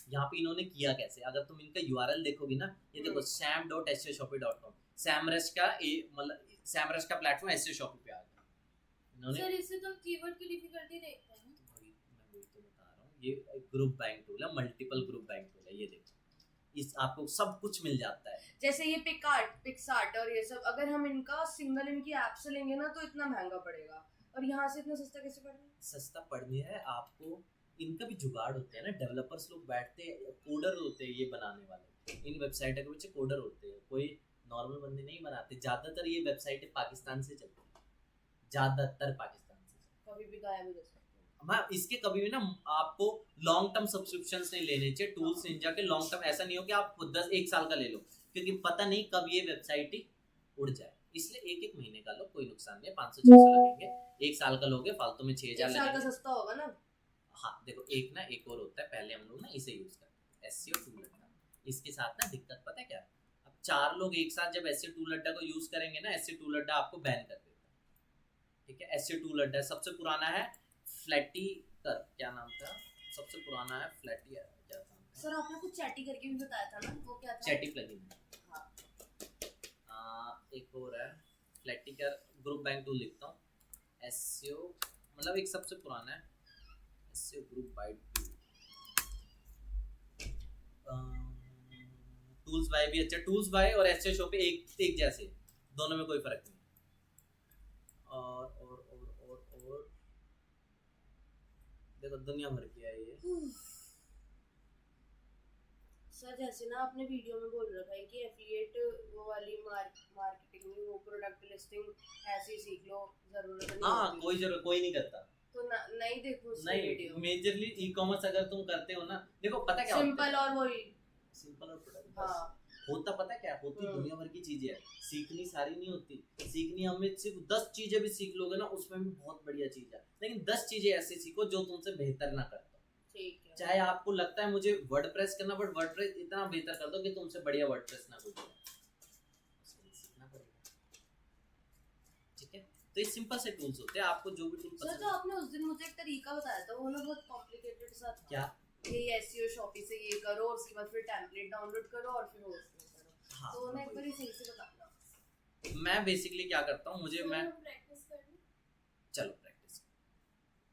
यहाँ पे इन्होंने किया कैसे, अगर तुम इनका यूआरएल देखोगी ना, ये देखो sam.seoshopee.com, सैमरस का मतलब सैमरस का प्लेटफॉर्म एसईओ शॉपी पे आ गया इन्होंने। सर इससे तुम कीवर्ड की डिफिकल्टी देखते हैं ना? मैं वही तो बता रहा हूँ, ये ग्रुप बाइंग टूल है, मल्टीपल ग्रुप बाइंग टूल है, ये देखो इस आपको सब कुछ मिल जाता है। जैसे ये पिक्सार्ट और ये सब, अगर हम इनका सिंगल इनकी ऐप से लेंगे ना तो इतना महंगा पड़ेगा, और यहाँ से इतना सस्ता कैसे पड़ रहा है? सस्ता पड़ने है आपको, इनका भी जुगाड़ होते हैं ना, डेवलपर्स लोग बैठते हैं, कोडर होते हैं ये बनाने वाले, इन वेबसाइट के पीछे कोडर होते हैं, कोई नॉर्मल बंदे नहीं बनाते। ज़्यादातर ये वेबसाइटें पाकिस्तान से चलती हैं, ज्यादातर पाकिस्तान से। कभी भी गायब हो जा सकते हैं। मैं इसके कभी भी ना आपको लॉन्ग टर्म सब्सक्रिप्शंस नहीं लेने चाहिए टूल्स निंजा के। लॉन्ग टर्म ऐसा नहीं हो कि आप 1 साल का ले लो, क्योंकि पता नहीं कब ये वेबसाइट ही उड़ जाए। इसलिए 1 महीने का लो, कोई नुकसान नहीं है। 500-600 लगेंगे। 1 साल का लोगे फालतू में 6000 1 साल का लगेंगे। सस्ता होगा ना। हाँ देखो, एक और होता है, पहले हम लोग ना इसे यूज करते हैं, SEO टूल अड्डा। इसके साथ ना दिक्कत पता है क्या, अब 4 लोग एक साथ जब SEO टूल अड्डा को यूज करेंगे ना, SEO टूल अड्डा आपको बैन कर देता है। ठीक है, SEO टूल अड्डा सबसे पुराना है फ्लैटी कर, क्या नाम था, सबसे पुराना है फ्लैटी, क्या नाम था, सर आपने कुछ चैटी करके भी बताया था ना, वो क्या था? Chatty plugin. हाँ। एक और है फ्लैटी कर, ग्रुप बैंक टूल लिखता हूँ, SEO मतलब एक सबसे पुराना है SEO group buy tools buy भी अच्छा, टूल्स बाय और SEO शो पे एक जैसे, दोनों में कोई फर्क नहीं। और देखो दुनिया भर की है ये। सर जैसे ना आपने वीडियो में बोल रखा है कि एफिलिएट वो वाली मार्केटिंग में वो प्रोडक्ट लिस्टिंग ऐसे ही सीख लो, जरूरत नहीं हाँ होती। कोई नहीं करता। तो नहीं देखो उसकी नहीं, वीडियो। मेजरली ई-कॉमर्स अगर तुम करते हो ना, देखो पता क्या सिंपल और वही। सिंपल और प्रोडक्ट हाँ। होता पता क्या होती, हम्म। दुनिया भर की चीजें है, सीखनी सारी नहीं होती। सीखनी हमें सिर्फ 10 चीजें भी सीख लोगे ना, उसमें भी बहुत बढ़िया चीज है, लेकिन 10 चीजें ऐसे सीखो जो तुमसे बेहतर ना कर पाओ। ठीक है। चाहे आपको लगता है मुझे वर्डप्रेस करना, बट वर्डप्रेस इतना बेहतर कर दो कि तुमसे बढ़िया वर्डप्रेस ना कोई करे, उसके लिए सीखना पड़ेगा। ठीक है, तो ये सिंपल से टूल्स होते हैं, आपको जो भी टूल सर पसंद तो आपने उस दिन मुझे एक तरीका बताया था, वो ना बहुत कॉम्प्लिकेटेड सा था। क्या? ये एसईओ शॉपी से ये करो और उसके बाद फिर टेम्पलेट डाउनलोड करो और फिर होस्टिंग करो। हाँ, तो ना एक बार सही से बताना। मैं बेसिकली क्या करता हूँ, मुझे मैं प्रैक्टिस करनी। चलो